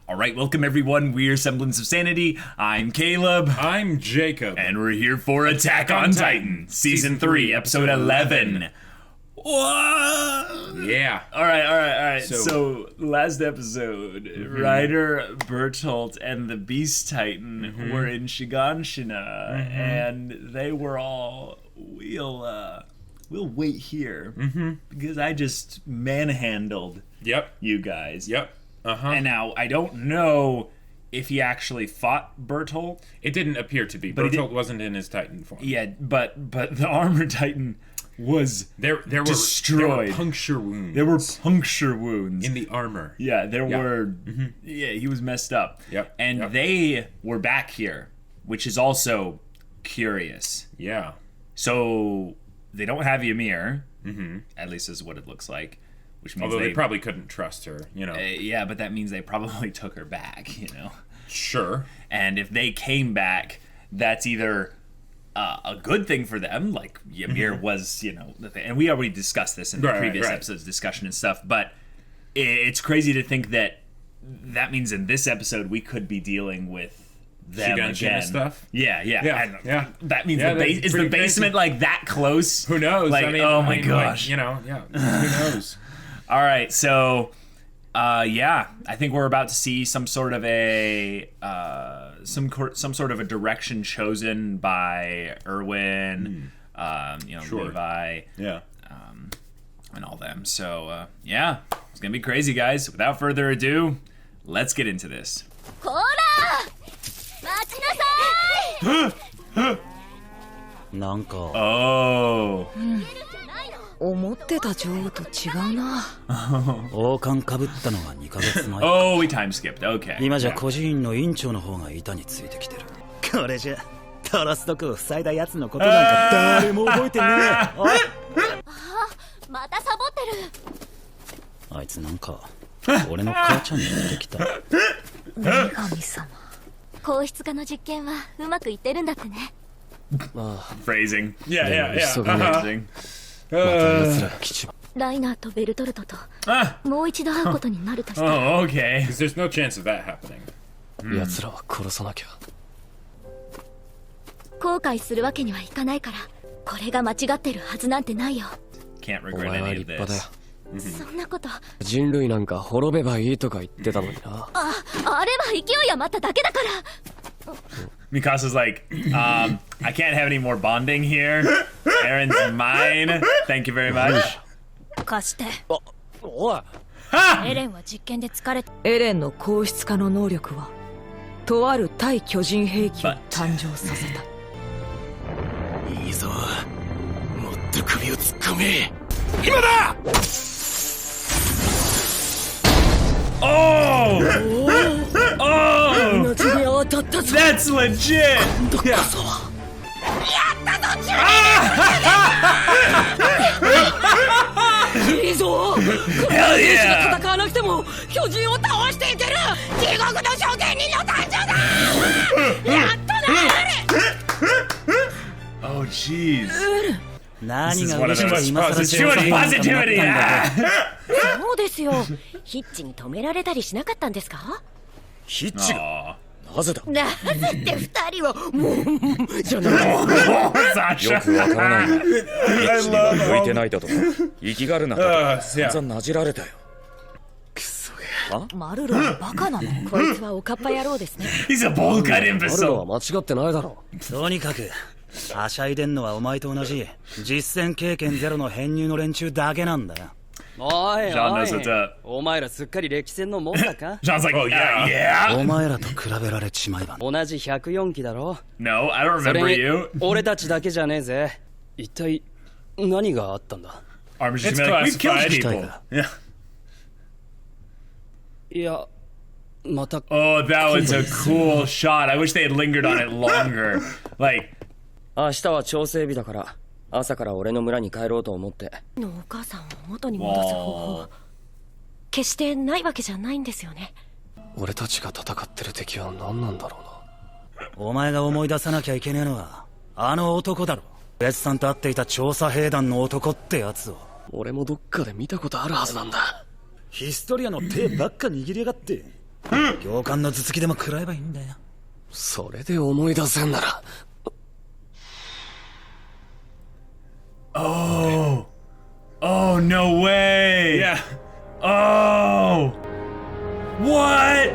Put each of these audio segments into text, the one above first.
All right, welcome everyone. We're Semblance of Sanity. I'm Caleb. I'm Jacob. And we're here for Attack on Titan, Season 3, Episode 11. Whoa! Yeah. All right. So last episode, Ryder, Bertolt, and the Beast Titan were in Shiganshina, and they were all, we'll wait here, because I just manhandled you guys. And now, I don't know if he actually fought Bertolt. It didn't appear to be. Bertolt wasn't in his Titan form. Yeah, but the Armor Titan was there destroyed. There were puncture wounds. There were puncture wounds. In the armor. Yeah, there were... Yeah, he was messed up. And they were back here, which is also curious. Yeah. So, they don't have Ymir. At least this is what it looks like. Which means although they probably couldn't trust her, you know. Yeah, but that means they probably took her back, you know. Sure. And if they came back, that's either a good thing for them, like Ymir was, you know, the thing. And we already discussed this in the previous episode's discussion and stuff, but it's crazy to think that means in this episode we could be dealing with them again. Stuff? Yeah. That means is the basement crazy. Like that close? Who knows? Like, I mean, oh my gosh. Like, you know, who knows? All right, so I think we're about to see some sort of a some sort of a direction chosen by Erwin, Levi, and all them. So it's gonna be crazy, guys. Without further ado, let's get into this. Oh. 思ってた女王と違うな。王冠かぶったのは2ヶ月前。Oh, we time skipped. Okay. 今じゃ孤児院の院長の方が板についてきてる。これじゃトロストクを塞いだやつのことなんか誰も覚えてねえ。またサボってる。あいつなんか俺の母ちゃんに似てきた。女神様。皇室化の実験はうまくいってるんだってね。Phrasing. Yeah. Phrasing. ライナーとベルトルトともう一度会うことになるとして。Oh, okay. Because there's no chance of that happening. 奴らは殺さなきゃ。後悔するわけにはいかないから、これが間違ってるはずなんてないよ。Can't お regret 前は any 立 of 派だよ。 this. そんなこと。人類なんか滅べばいいとか言ってたのにな。あれは勢い余っただけだから。Mikasa's like, I can't have any more bonding here. Aaron's mine. Thank you very much. 貸して。おい。エレンは実験で疲れた。エレンの硬質化の能力はとある対巨人兵器を誕生させた。いいぞ。もっと首を突っ込め。今だ。Oh! That's legit! Hell yeah! 戦わなくても巨人を倒していける地獄の証言人の誕生だ。やっとな。Oh jeez. 何が Too much positivity! そうですよ。ヒッチに止められたりしなかったんですか？ヒッチがなぜだ。なぜって二人はもうじゃない。よくわからないがヒッチには向いてないだとか生きがるなだとか散々なじられたよ。くそがマルロはバカなの。こいつはおかっぱ野郎ですね。He's a bullcut マルロ imbecile. は間違ってないだろ。とにかくはしゃいでんのはお前と同じ実践経験ゼロの編入の連中だけなんだよ。おい John knows what's up. お前らすっかり歴戦のもんだか。 John's like, oh yeah. お前らと比べられちまえば。同じ104期だろ。 No, I don't それ remember に you. 俺たちだけじゃねえぜ。一体何があったんだ。 Armor's just It's like, we killed classified. people. Yeah. いやまた Oh, that was a cool shot. I wish they had lingered on it longer. Like, 明日は調整日だから朝から俺の村に帰ろうと思って。のお母さんを元に戻す方法決してないわけじゃないんですよね。俺たちが戦ってる敵は何なんだろうな。お前が思い出さなきゃいけねえのはあの男だろ。別さんと会っていた調査兵団の男ってやつを。俺もどっかで見たことあるはずなんだ。ヒストリアの手ばっか握りやがって。行間の頭突きでも食らえばいいんだよ。それで思い出せんなら。Oh. Oh, no way. Yeah. Oh. What?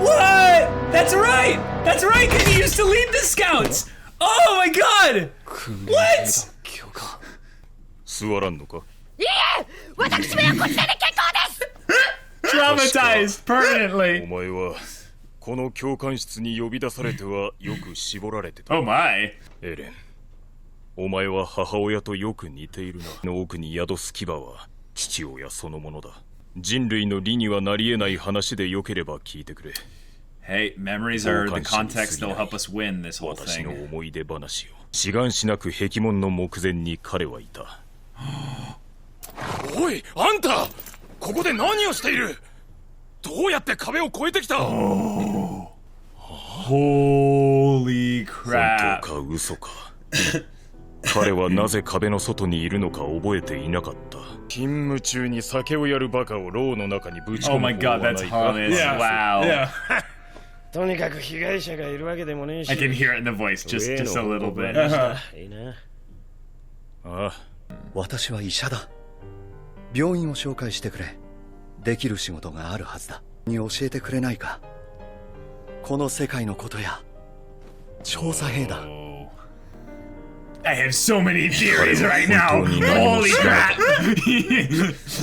What? That's right. That's right, because he used to lead the scouts. Oh my god. What? 座らんのか？いいえ、私めはこちらで結構です。 Traumatized お permanently. 前はこの教官室に呼び出されてはよく絞られてた。 Oh my. エレン、お前は母親とよく似ているな。の奥に宿す牙は父親そのものだ。人類の理にはなり得ない話でよければ聞いてくれ。 Hey, memories are the context that'll help us win this whole 私の thing. 思い出話を。志願しなく壁門の目前に彼はいた。おい、あんた、ここで何をしている？どうやって壁を越えてきた？ Holy 本 crap. 当か嘘か。彼はなぜ壁の外にいるのか覚えていなかった。勤務中に酒をやるバカを牢の中にぶち Oh 込む my 方 god, はない that's か。 harmless. Wow. Yeah. とにかく被害者がいるわけでもねえし。 I can hear it in the voice just a little bit. いいな。ああ、私は医者だ。病院を紹介してくれ。できる仕事があるはずだ。に教えてくれないか。この世界のことや調査兵だ。 I have so many theories right now. Holy crap.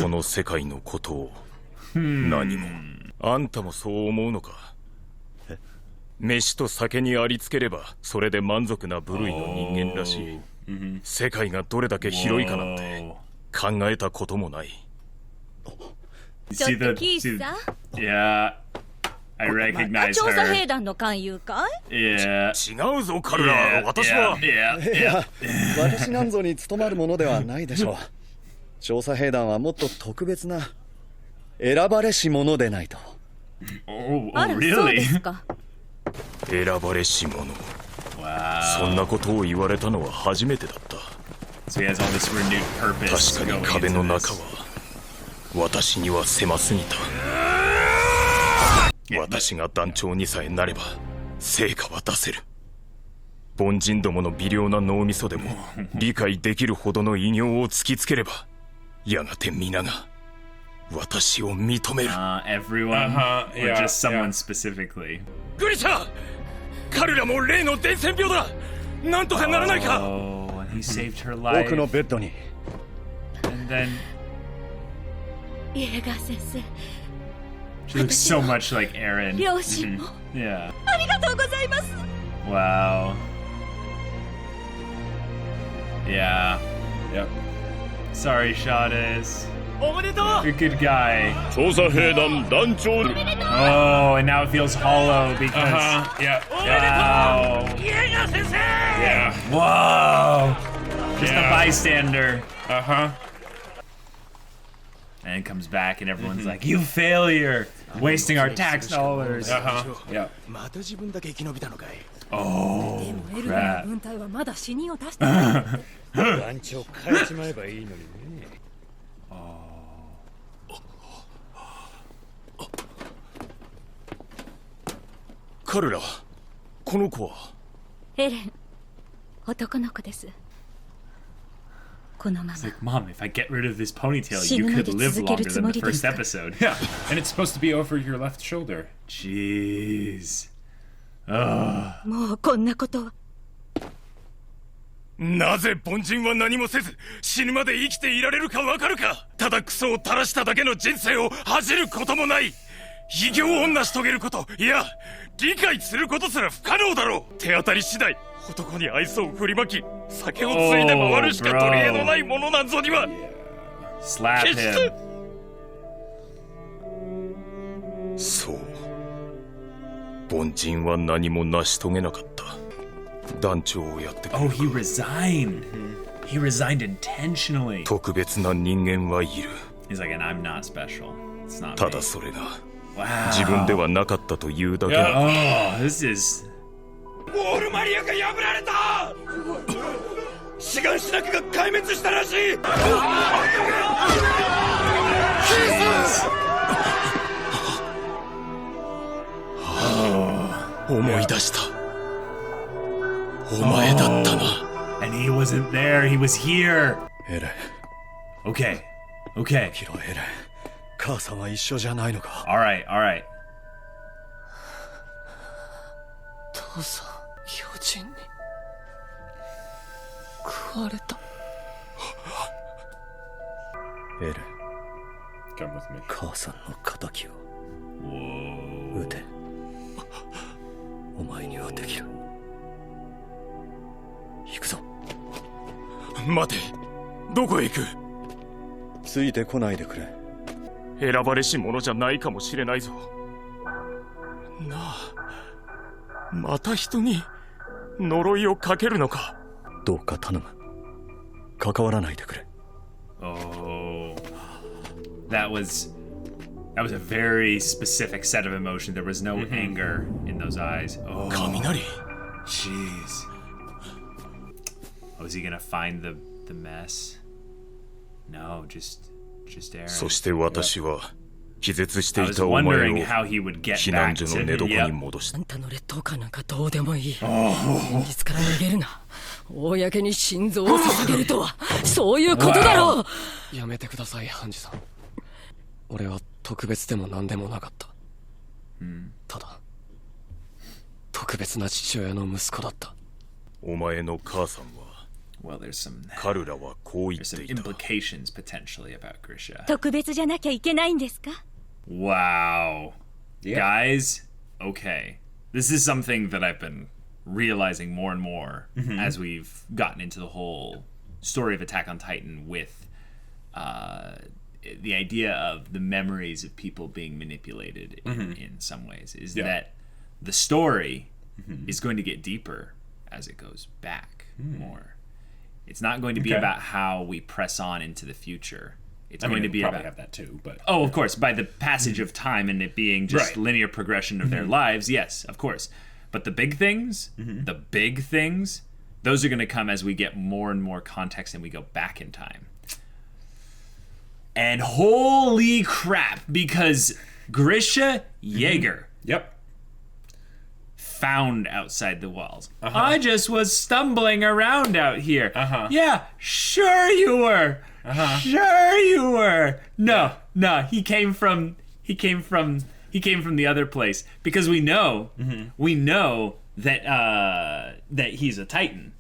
この世界のことを何も。あんたもそう思うのか？飯と酒にありつければそれで満足な部類の人間らしい。世界がどれだけ広いかなんて考えたこともない。ちょっとキースさん。 Yeah. I recognize 調査 her. 兵団の勧誘かい？ Yeah. 違うぞ彼ら。私は Yeah. いや、私なんぞに務まるものではないでしょう。調査兵団はもっと特別な選ばれし者でないと。Oh, あら、そうで really? すか。選ばれし者。 Wow. そんなことを言われたのは初めてだった。 So he has all this renewed purpose. 確かに going 壁の into 中 this. は私には狭すぎた。私が団長にさえなれば成果は出せる。凡人どもの微量な脳みそでも理解できるほどの偉業を突きつければやがて皆が私を認める。 Everyone, or yeah, just someone yeah. specifically? グリシャ、彼らも例の伝染病だ。なんとかならないか。 Oh, and he saved her life. 奥のベッドに。 And then イエガー先生、 she looks so much like Aaron. 両親も Yeah. ありがとうございます。 Wow. Yeah. Yep. Sorry, Shadis. おめでとう。 You're a good guy. 調査兵団団長。 Oh, and now it feels hollow because. Yeah. Wow. イエガー先生。 Yeah. Whoa. Just Yeah. a bystander. Uh-huh. And comes back, and everyone's like, "You failure! Wasting our tax dollars." Yeah. また自分だけ生き延びたのかい。 Oh, エルダー crap. の軍隊はまだ死人を出してない。団長変えちまえばいいのにね。彼ら、この子は。エレン、男の子です。このまま It's like, Mom, if I get rid of this ponytail, 死 you ぬま could で live 続け longer るつ than も the りです first か？ episode. Yeah. And it's supposed to be over your left shoulder. Jeez. もうこんなことは。なぜ凡人は何もせず死ぬまで生きていられるかわかるか。ただクソを垂らしただけの人生を恥じることもない。偉業を成し遂げること、いや理解することすら不可能だろう。手当たり次第男に愛想を振りまき酒をついで回るしか取り柄のないものなんぞには Slap 決して。 him. そう凡人は何も成し遂げなかった。団長をやってくれ Oh, る he resigned. He resigned intentionally. 特別な人間はいる。 He's like, and I'm not special. It's not た me. だそれが Wow. 自分ではなかったというだけ Oh, だ。 this is. ウォールマリアが破られた。志願しなくが壊滅したらしい。思い出した。お前だったな。 And he wasn't there, he was here. エレン、 Okay, okay. キロエレン、母さんは一緒じゃないのか。 Alright, alright. 父さん、巨人に食われた。エレン、 Come with me. 母さんの仇を撃て。お前にはできる。行くぞ。待て、どこへ行く？ついてこないでくれ。選ばれし者じゃないかもしれないぞ。なあ、また人に呪いをかけるのか。どうか頼む。関わらないでくれ。 Oh. That was a very specific set of emotion. There was no anger in those eyes. Oh. 雷。 Jeez. Oh, is he gonna find the mess? No, just Aaron. そして私は気絶して I い was たお前を wondering how he would get 避 back 難所 to の寝床に Yep. 戻した。あんたの劣等感なんかどうでもいい。現実から逃げるな。公に心臓を捧げるとはそういうことだろう。やめてください、ハンジさん。俺は特別でも何でもなかった。ただ特別な父親の息子だった。お前の母さんは Well, there's some 彼らはこう言っ there's て some いた。 implications potentially about Grisha. 特別じゃなきゃいけないんですか？ Wow. Yeah. Guys, okay. This is something that I've been realizing more and more as we've gotten into the whole story of Attack on Titan with the idea of the memories of people being manipulated in some ways, is that the story is going to get deeper as it goes back more. It's not going to be about how we press on into the future. It's going to be probably about have that too, but oh, of course, by the passage of time and it being just linear progression of their lives, yes, of course. But the big things, those are going to come as we get more and more context and we go back in time. And holy crap, because Grisha Jaeger yep. found outside the walls. I just was stumbling around out here. Yeah, sure you were. Sure you were. No, he came from the other place because we know that that he's a Titan.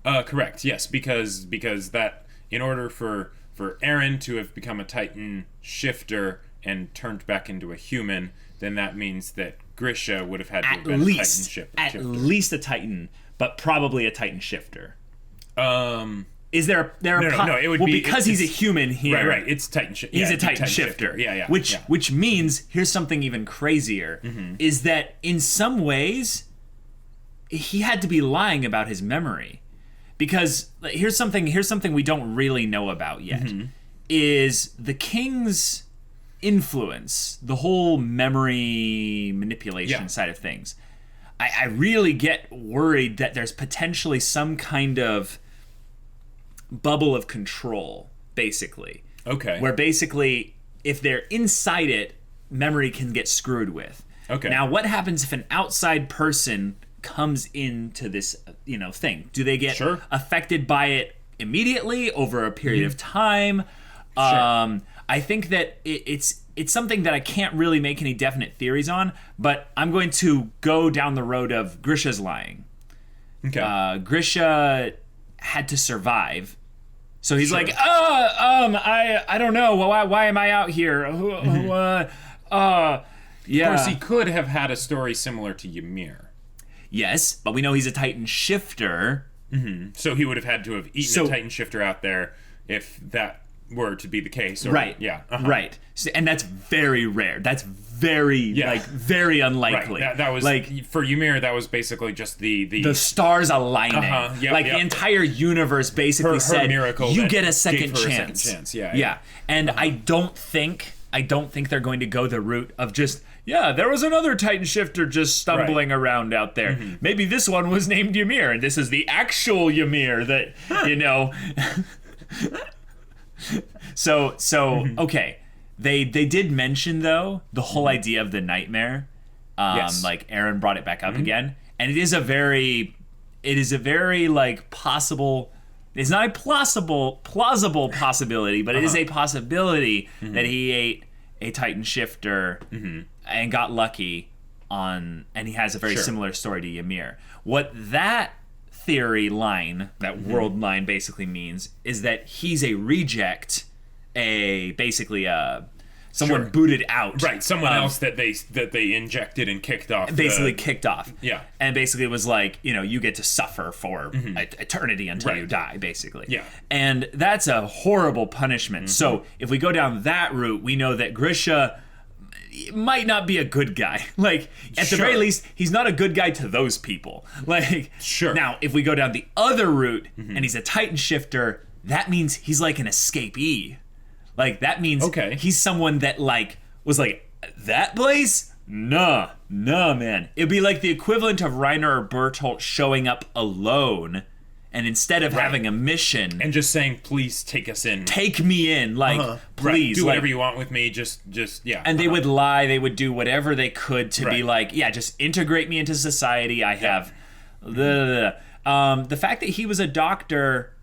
Correct. Yes, because that in order for Eren to have become a Titan shifter and turned back into a human, then that means that Grisha would have had to have been a Titan shifter. At least a Titan, but probably a Titan shifter. Is there No, it would be because he's a human here. Right. It's Titan shifter. He's a Titan shifter. Yeah. Which means here's something even crazier is that in some ways he had to be lying about his memory. Because here's something we don't really know about yet is the king's influence, the whole memory manipulation side of things. I really get worried that there's potentially some kind of bubble of control, basically. Okay. Where basically, if they're inside it, memory can get screwed with. Okay. Now, what happens if an outside person comes into this, thing? Do they get affected by it immediately over a period of time? Sure. I think that it's something that I can't really make any definite theories on, but I'm going to go down the road of Grisha's lying. Okay. Grisha had to survive, so he's like, I don't know. Why am I out here? Yeah. Of course, he could have had a story similar to Ymir. Yes, but we know he's a Titan shifter. So he would have had to have eaten a Titan shifter out there if that were to be the case. Or, Right. Yeah. Right. So, and that's very rare. That's very very unlikely. Right. That was like for Ymir. That was basically just the stars aligning. Yep. The entire universe basically her said miracle you that get a gave second her a chance. second chance. Yeah. And I don't think they're going to go the route of just there was another Titan shifter just stumbling around out there. Maybe this one was named Ymir, and this is the actual Ymir that So okay. They did mention though the whole idea of the nightmare, Yes. Like Aaron brought it back up again, and it is a very like possible. It's not a plausible possibility, but it is a possibility that he ate a Titan shifter and got lucky and he has a very similar story to Ymir. What that theory line, that world line basically means is that he's a reject, someone booted out. Right, someone else that they injected and kicked off. Basically kicked off. Yeah. And basically was like, you get to suffer for eternity until you die, basically. Yeah. And that's a horrible punishment. So if we go down that route, we know that Grisha might not be a good guy. Like, at the very least, he's not a good guy to those people. Like, now, if we go down the other route, and he's a Titan shifter, that means he's like an escapee. Like, that means he's someone that, like, was like, that place? Nah, man. It'd be like the equivalent of Reiner or Bertolt showing up alone, and instead of having a mission... And just saying, please take us in. Take me in. Like, please. Do whatever you want with me. Just yeah. And they would lie. They would do whatever they could to be like, just integrate me into society. I have... The fact that he was a doctor,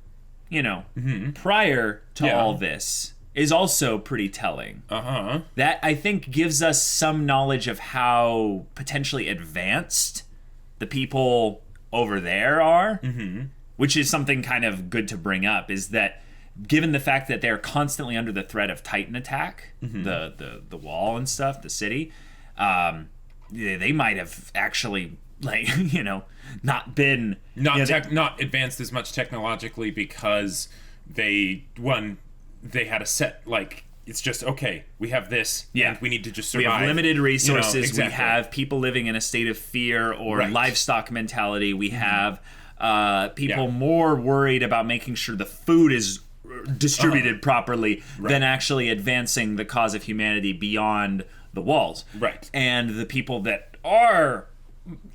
prior to all this... is also pretty telling. That, I think, gives us some knowledge of how potentially advanced the people over there are, which is something kind of good to bring up, is that given the fact that they're constantly under the threat of Titan attack, the wall and stuff, the city, they might have actually, like, not been... Not advanced as much technologically because they had a set, like, it's just, okay, we have this, and we need to just survive. We have limited resources, we have people living in a state of fear or livestock mentality, we have people more worried about making sure the food is distributed properly than actually advancing the cause of humanity beyond the walls. Right. And the people that are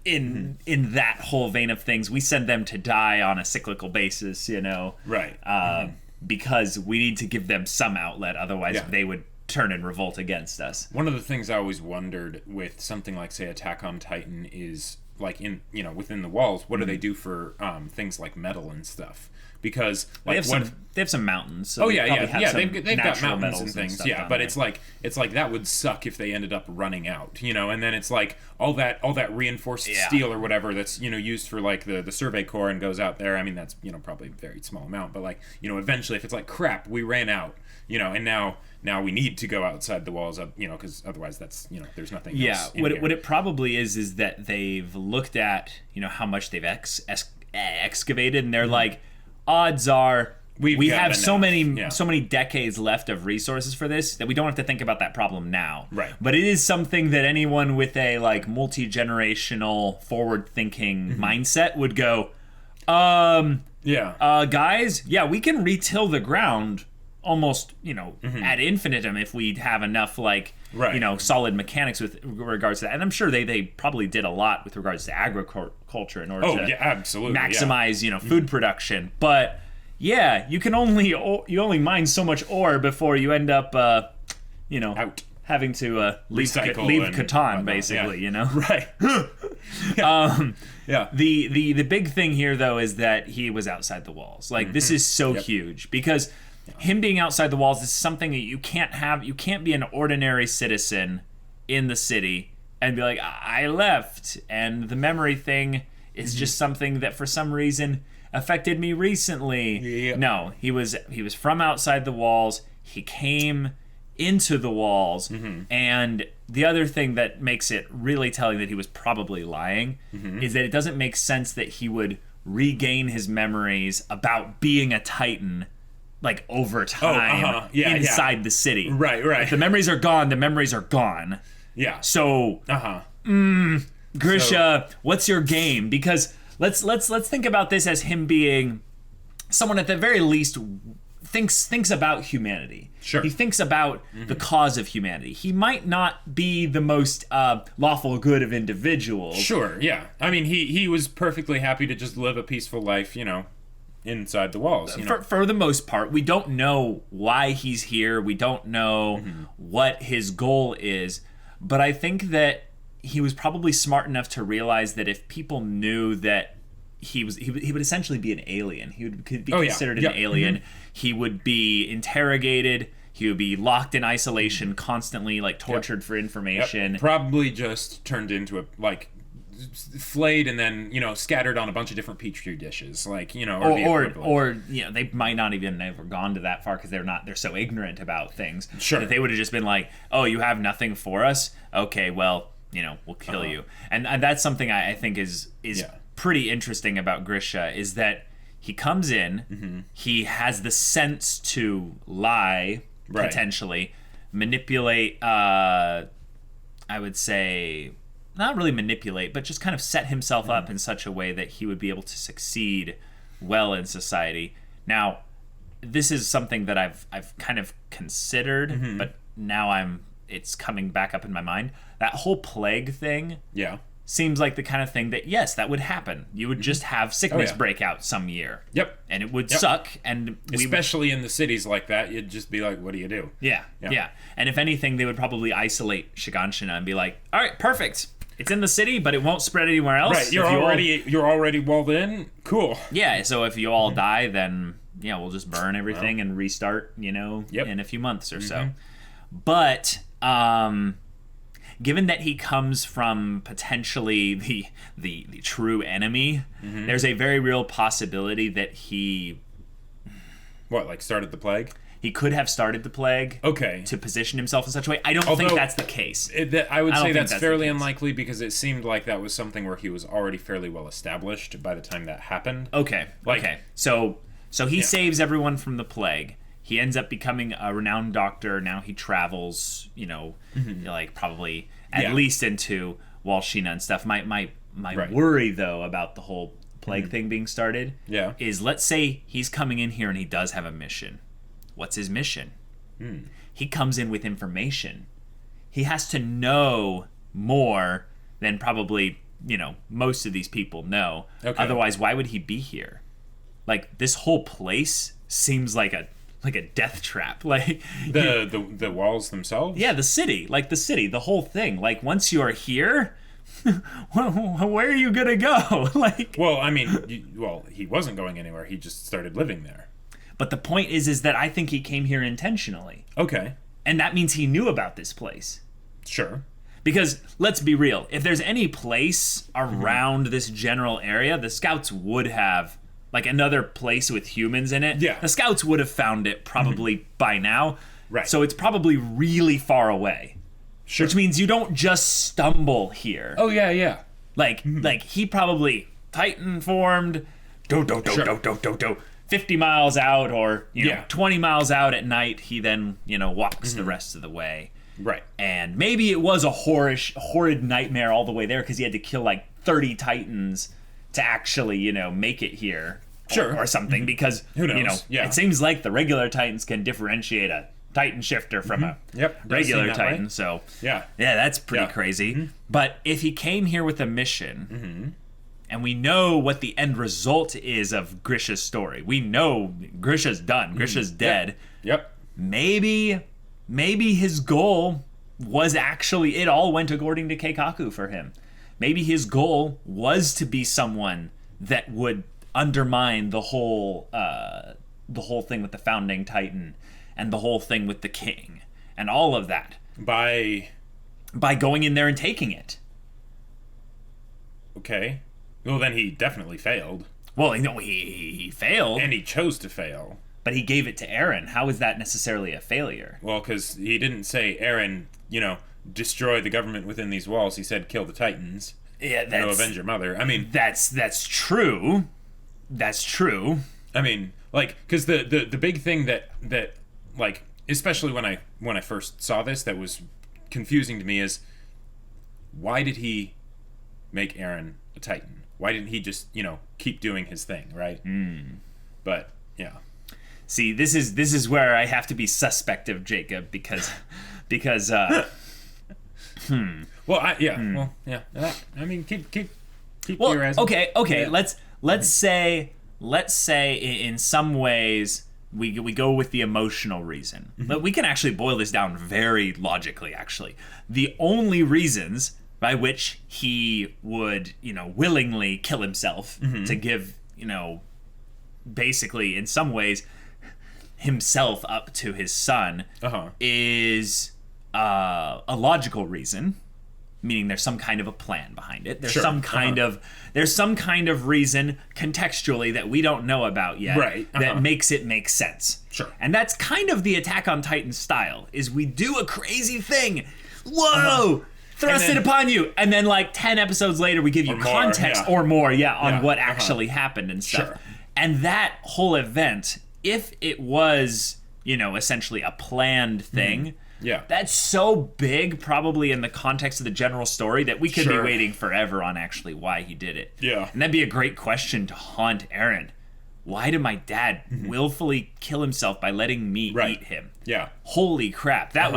in that whole vein of things, we send them to die on a cyclical basis, Right. Because we need to give them some outlet, otherwise they would turn and revolt against us. One of the things I always wondered with something like, say, Attack on Titan is, like, within the walls, what do they do for things like metal and stuff? Because, like, they have some mountains. So they've got mountains and things. But there. it's like that would suck if they ended up running out, and then it's like all that reinforced steel or whatever that's used for, like, the Survey Corps and goes out there. I mean, that's probably a very small amount, but, like, eventually if it's like, crap, we ran out, and now we need to go outside the walls up, because otherwise that's there's nothing else in what it probably is that they've looked at how much they've excavated, and they're like, odds are we have so many decades left of resources for this that we don't have to think about that problem now. Right. But it is something that anyone with a, like, multi-generational forward-thinking mindset would go, guys, we can retill the ground almost, ad infinitum if we have enough, like, solid mechanics with regards to that. And I'm sure they probably did a lot with regards to agriculture in order to maximize, food production. But you can only mine so much ore before you end up, out. having to leave Catan, basically, Right. The big thing here, though, is that he was outside the walls. Like, this is so huge because him being outside the walls is something that you can't have. You can't be an ordinary citizen in the city and be like, I left, and the memory thing is just something that for some reason affected me recently. No, he was from outside the walls. He came into the walls, and the other thing that makes it really telling that he was probably lying is that it doesn't make sense that he would regain his memories about being a Titan, like, over time inside the city. Right. If the memories are gone, the memories are gone. Yeah. So, Grisha, what's your game? Because let's think about this as him being someone at the very least thinks about humanity. Sure. He thinks about the cause of humanity. He might not be the most lawful good of individuals. Sure, yeah. I mean, he was perfectly happy to just live a peaceful life, inside the walls. For the most part, we don't know why he's here. We don't know what his goal is. But I think that he was probably smart enough to realize that if people knew that he would essentially be an alien. He would be considered an alien. Mm-hmm. He would be interrogated. He would be locked in isolation, constantly like tortured for information. Probably just turned into flayed and then scattered on a bunch of different petri dishes, or they might not even ever gone to that far because they're so ignorant about things. Sure, that they would have just been like, oh, you have nothing for us? Okay, well, we'll kill you. And that's something I think is pretty interesting about Grisha, is that he comes in, he has the sense to lie, potentially manipulate. I would say. Not really manipulate, but just kind of set himself up in such a way that he would be able to succeed well in society. Now, this is something that I've kind of considered, but now it's coming back up in my mind. That whole plague thing seems like the kind of thing that, yes, that would happen. You would just have sickness break out some year. Yep. And it would suck. And especially in the cities like that, you'd just be like, what do you do? Yeah. And if anything, they would probably isolate Shiganshina and be like, all right, perfect. It's in the city, but it won't spread anywhere else. Right, you're already walled in. Cool. Yeah, so if you all die, then we'll just burn everything and restart, in a few months or so. But given that he comes from potentially the true enemy, there's a very real possibility that he started the plague? He could have started the plague to position himself in such a way. I don't think that's the case. I would say that's fairly unlikely, because it seemed like that was something where he was already fairly well established by the time that happened. Okay. So he saves everyone from the plague. He ends up becoming a renowned doctor. Now he travels, probably at least into Walshina and stuff. My worry, though, about the whole plague thing being started is, let's say he's coming in here and he does have a mission. What's his mission? He comes in with information. He has to know more than probably, most of these people know. Okay. Otherwise, why would he be here? Like, this whole place seems like a death trap. Like the walls themselves? Yeah, the city, the whole thing. Like, once you're here, where are you gonna go? He wasn't going anywhere. He just started living there. But the point is that I think he came here intentionally. Okay. And that means he knew about this place. Sure. Because, let's be real, if there's any place around this general area, the scouts would have, another place with humans in it. Yeah. The scouts would have found it probably by now. Right. So it's probably really far away. Sure. Which means you don't just stumble here. Oh, yeah. Like he probably Titan formed, 50 miles out, or 20 miles out at night. He then walks the rest of the way. Right. And maybe it was a horrid nightmare all the way there, because he had to kill 30 Titans to actually make it here. Sure. Or something, because who knows? It seems like the regular Titans can differentiate a Titan shifter from a regular Titan. Way. So yeah, that's pretty crazy. But if he came here with a mission. And we know what the end result is of Grisha's story. We know Grisha's done. Grisha's dead. Yep. Maybe his goal was actually, it all went according to Keikaku for him. Maybe his goal was to be someone that would undermine the whole thing with the founding Titan and the whole thing with the king and all of that. By going in there and taking it. Okay. Well, then he definitely failed. Well, he failed. And he chose to fail. But he gave it to Eren. How is that necessarily a failure? Well, because he didn't say, Eren, destroy the government within these walls. He said, kill the Titans. Yeah, that's... avenge your mother. I mean... That's true. That's true. I mean, because the big thing that especially when I first saw this, that was confusing to me is, why did he make Eren a Titan? Why didn't he just, keep doing his thing, right? But, yeah. See, this is where I have to be suspect of Jacob, because Well, well, yeah. I mean, keep your eyes. Okay. Yeah. Let's say in some ways we go with the emotional reason. But we can actually boil this down very logically, actually. The only reasons by which he would, willingly kill himself to give, basically in some ways himself up to his son, is a logical reason, meaning there's some kind of a plan behind it. There's some kind of reason contextually that we don't know about yet that makes it make sense. Sure. And that's kind of the Attack on Titan style, is we do a crazy thing. Whoa! Thrust it upon you. And then 10 episodes later we give you context or more, on what actually happened and stuff. Sure. And that whole event, if it was, essentially a planned thing, that's so big, probably in the context of the general story, that we could be waiting forever on actually why he did it. Yeah. And that'd be a great question to haunt Eren. Why did my dad willfully kill himself by letting me eat him? Yeah. Holy crap. That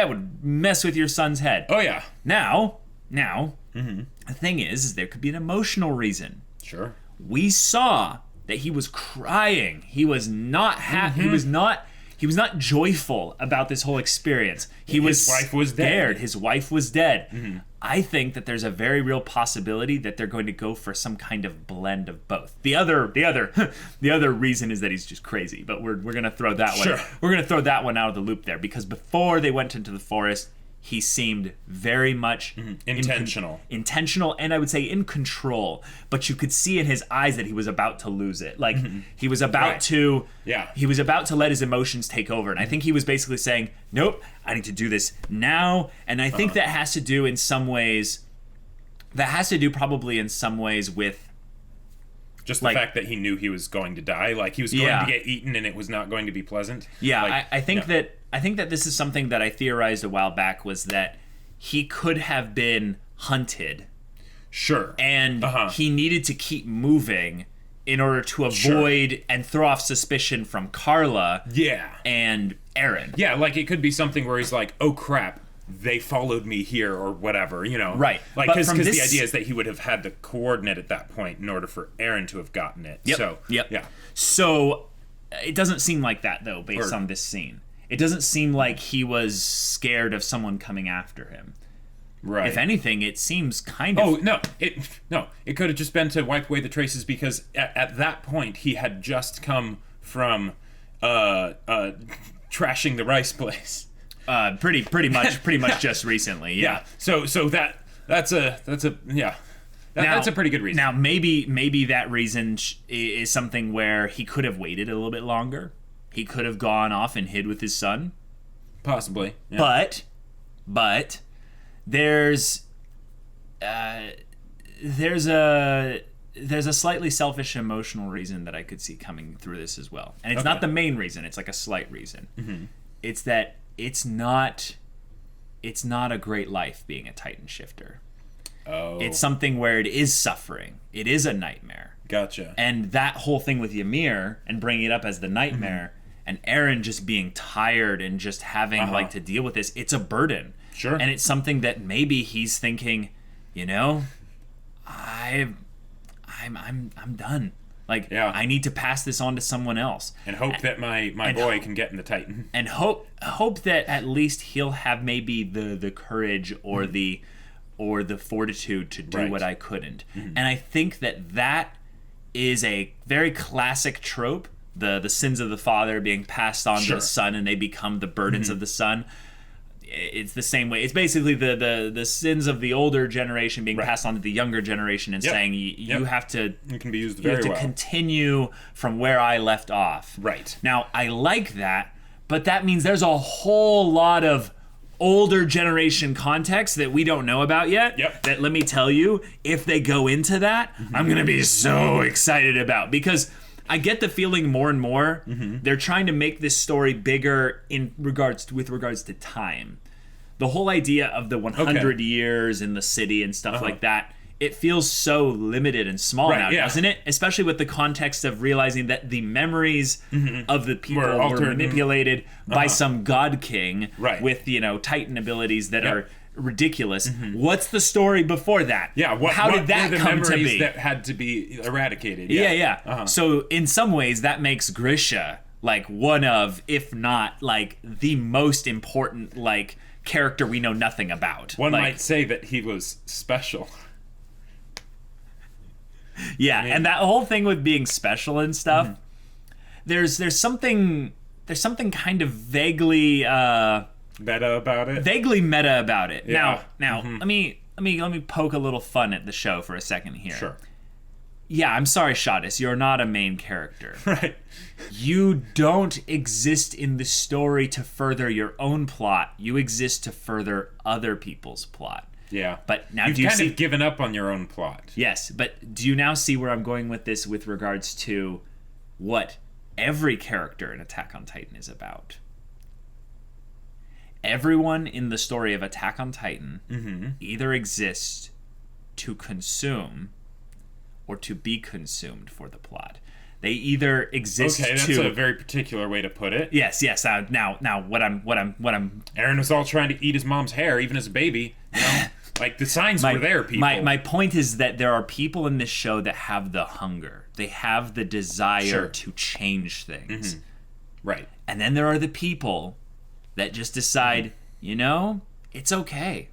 would mess with your son's head. Oh, yeah. Now, the thing is there could be an emotional reason. Sure. We saw that he was crying. He was not happy. He was not joyful about this whole experience. His wife was scared. Dead. His wife was dead. I think that there's a very real possibility that they're going to go for some kind of blend of both. The other reason is that he's just crazy, but we're going to throw that one. We're going to throw that one out of the loop there, because before they went into the forest, he seemed very much intentional, and I would say in control. But you could see in his eyes that he was about to lose it. He was about to. Yeah. He was about to let his emotions take over, and I think he was basically saying, "Nope, I need to do this now." And I think that has to do in some ways. That has to do probably in some ways with just the fact that he knew he was going to die. He was going to get eaten, and it was not going to be pleasant. Yeah, I think that. I think that this is something that I theorized a while back, was that he could have been hunted. Sure. And he needed to keep moving in order to avoid and throw off suspicion from Carla and Eren. Yeah, it could be something where he's like, oh crap, they followed me here or whatever, Right. Because the idea is that he would have had the coordinate at that point in order for Eren to have gotten it. So it doesn't seem like that, though, based on this scene. It doesn't seem like he was scared of someone coming after him. Right. If anything, it seems kind of... Oh, no. It could have just been to wipe away the traces, because at that point, he had just come from trashing the rice place. Pretty much just recently, yeah. So that's a pretty good reason. Now, maybe that reason is something where he could have waited a little bit longer. He could have gone off and hid with his son. Possibly. Yeah. But there's a slightly selfish emotional reason that I could see coming through this as well. And it's not the main reason, it's like a slight reason. It's that it's not a great life being a Titan shifter. Oh. It's something where it is suffering. It is a nightmare. Gotcha. And that whole thing with Ymir and bringing it up as the nightmare, and Eren just being tired and just having to deal with this, it's a burden. Sure. And it's something that maybe he's thinking, I'm done. I need to pass this on to someone else. And hope that my boy can get in the Titan. And hope that at least he'll have maybe the courage or the fortitude to do what I couldn't. And I think that is a very classic trope, the sins of the father being passed on to the son, and they become the burdens of the son. It's the same way. It's basically the sins of the older generation being passed on to the younger generation, and saying you have to. It can be used very well. You have to continue from where I left off. Right. Now, I like that, but that means there's a whole lot of older generation context that we don't know about yet. That, let me tell you, if they go into that, I'm gonna be so excited about, because I get the feeling more and more they're trying to make this story bigger with regards to time. The whole idea of the 100 years in the city and stuff like that, it feels so limited and small now, doesn't it? Especially with the context of realizing that the memories of the people were manipulated by some god king with, Titan abilities that are ridiculous. What's the story before that? How did that come to be? That had to be eradicated. So in some ways that makes Grisha one of, if not the most important character we know nothing about. One might say that he was special. Yeah, and that whole thing with being special and stuff, there's something kind of vaguely meta about it. Vaguely meta about it. Yeah. Now, let me poke a little fun at the show for a second here. Sure. Yeah, I'm sorry, Shadis, you're not a main character. Right. You don't exist in the story to further your own plot. You exist to further other people's plot. Yeah. But now You've do you kind see... of given up on your own plot. Yes, but do you now see where I'm going with this with regards to what every character in Attack on Titan is about? Everyone in the story of Attack on Titan either exists to consume or to be consumed for the plot. They either exist Okay, that's to... a very particular way to put it. Yes. Now, what I'm... Eren was all trying to eat his mom's hair, even as a baby. You know? Like, the signs were there, people. My point is that there are people in this show that have the hunger. They have the desire to change things. Right. And then there are the people that just decide, it's okay.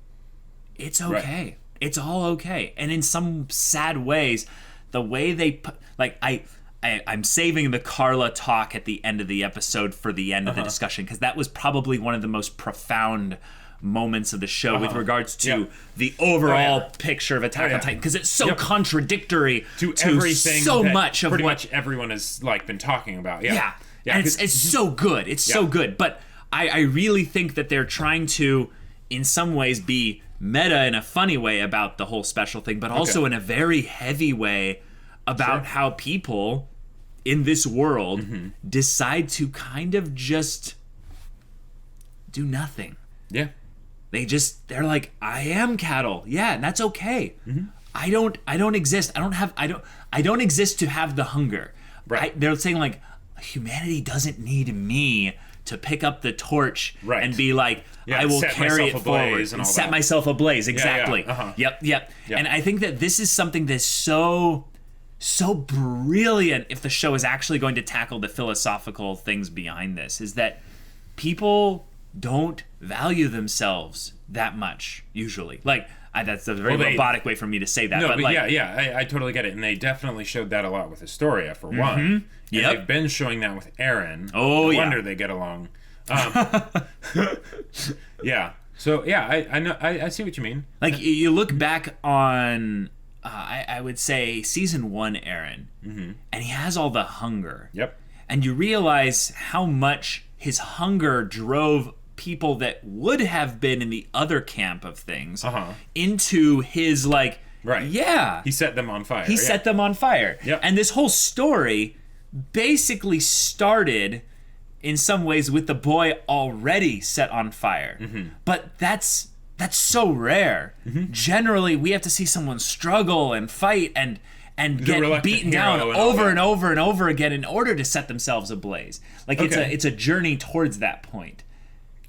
It's okay. Right. It's all okay. And in some sad ways, the way they put... Like, I'm saving the Carla talk at the end of the episode for the end of the discussion, because that was probably one of the most profound moments of the show with regards to the overall picture of Attack on Titan, because it's so contradictory to everything so much of pretty what much everyone has been talking about. Yeah. And it's so good. It's so good. But I really think that they're trying to, in some ways, be meta in a funny way about the whole special thing, but also in a very heavy way about how people in this world decide to kind of just do nothing. Yeah. They're like, I am cattle. Yeah, and that's okay. I don't exist. I don't exist to have the hunger. Right. They're saying, like, humanity doesn't need me to pick up the torch and be like, I will carry it forward and set myself ablaze. Exactly. Yep. And I think that this is something that's so brilliant, if the show is actually going to tackle the philosophical things behind this, is that people don't value themselves that much, usually. Like, that's a very robotic way for me to say that. No, but like, I totally get it. And they definitely showed that a lot with Historia, for one. And they've been showing that with Eren. No wonder they get along. So, I know. I see what you mean. Like, you look back on... I would say season 1 Eren, and he has all the hunger. Yep. And you realize how much his hunger drove people that would have been in the other camp of things into his, like, he set them on fire. He set them on fire. Yep. And this whole story basically started in some ways with the boy already set on fire. But that's so rare. Generally, we have to see someone struggle and fight and get beaten down over and over and over again in order to set themselves ablaze. Like, it's a journey towards that point.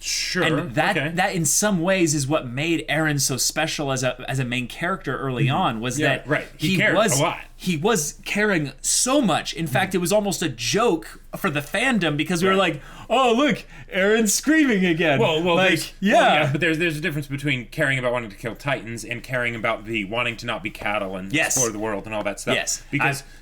Sure. And that in some ways is what made Eren so special as a main character early on, was that he cared a lot. He was caring so much. In fact, it was almost a joke for the fandom, because we were like, oh, look, Eren's screaming again. Well, like, but there's a difference between caring about wanting to kill Titans and caring about the wanting to not be cattle and explore the world and all that stuff. Yes.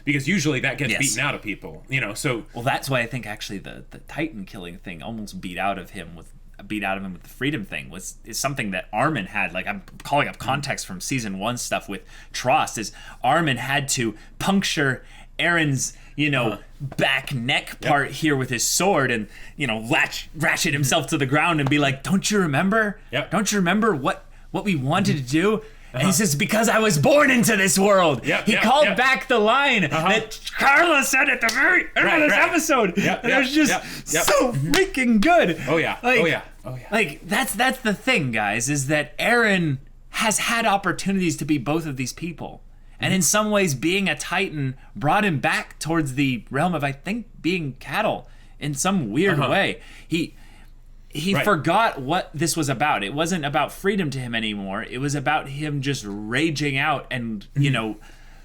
Because usually that gets beaten out of people, so... Well, that's why I think actually the Titan killing thing almost beat out of him with the freedom thing is something that Armin had. Like, I'm calling up context from season 1 stuff with Trost, is Armin had to puncture Eren's back neck part here with his sword and ratchet himself to the ground and be like, don't you remember what we wanted to do? And he says, because I was born into this world. He called back the line that Carla said at the very end of this episode. And it was just so freaking good. Oh yeah. Like, that's the thing, guys, is that Eren has had opportunities to be both of these people. And in some ways, being a Titan brought him back towards the realm of, I think, being cattle in some weird way. He forgot what this was about. It wasn't about freedom to him anymore. It was about him just raging out and,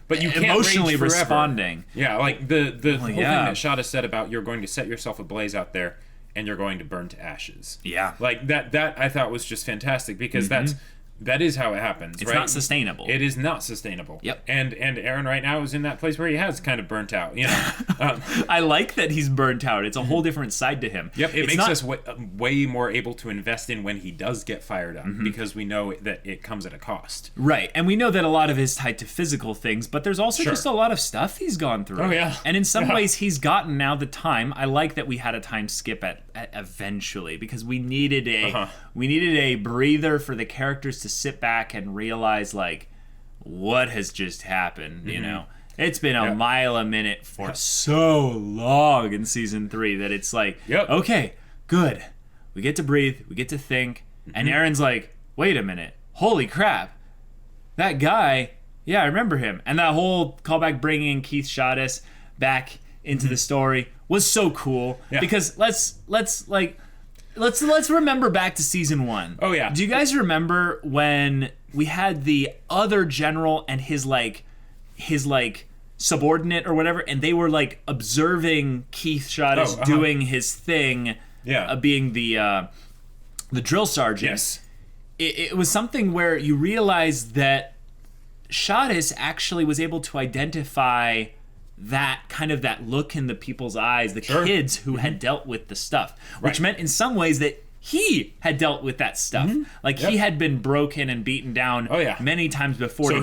but you can't emotionally rage forever. responding. Yeah, like the whole thing that Shadis said about you're going to set yourself ablaze out there. and you're going to burn to ashes. Yeah. Like that I thought was just fantastic, because that is how it happens. It's right? not sustainable. It is not sustainable. Yep. And Aaron right now is in that place where he has kind of burnt out. I like that he's burnt out. It's a whole different side to him. Yep. It makes us way more able to invest in when he does get fired up, because we know that it comes at a cost. Right. And we know that a lot of it is tied to physical things, but there's also just a lot of stuff he's gone through. Oh, yeah. And in some ways, he's gotten now the time. I like that we had a time skip at eventually, because we needed a breather for the characters to sit back and realize, like, what has just happened, you know? It's been a mile a minute for so long in season 3 that it's like, okay, good. We get to breathe, we get to think, and Aaron's like, wait a minute, holy crap, that guy, yeah, I remember him. And that whole callback bringing Keith Shadis back into the story was so cool, because let's remember back to season 1. Oh yeah. Do you guys remember when we had the other general and his subordinate or whatever, and they were like observing Keith Shadis doing his thing, being the drill sergeant. Yes. It was something where you realize that Shadis actually was able to identify that kind of that look in the people's eyes, the kids who had dealt with the stuff, which meant in some ways that he had dealt with that stuff. Like he had been broken and beaten down many times before. So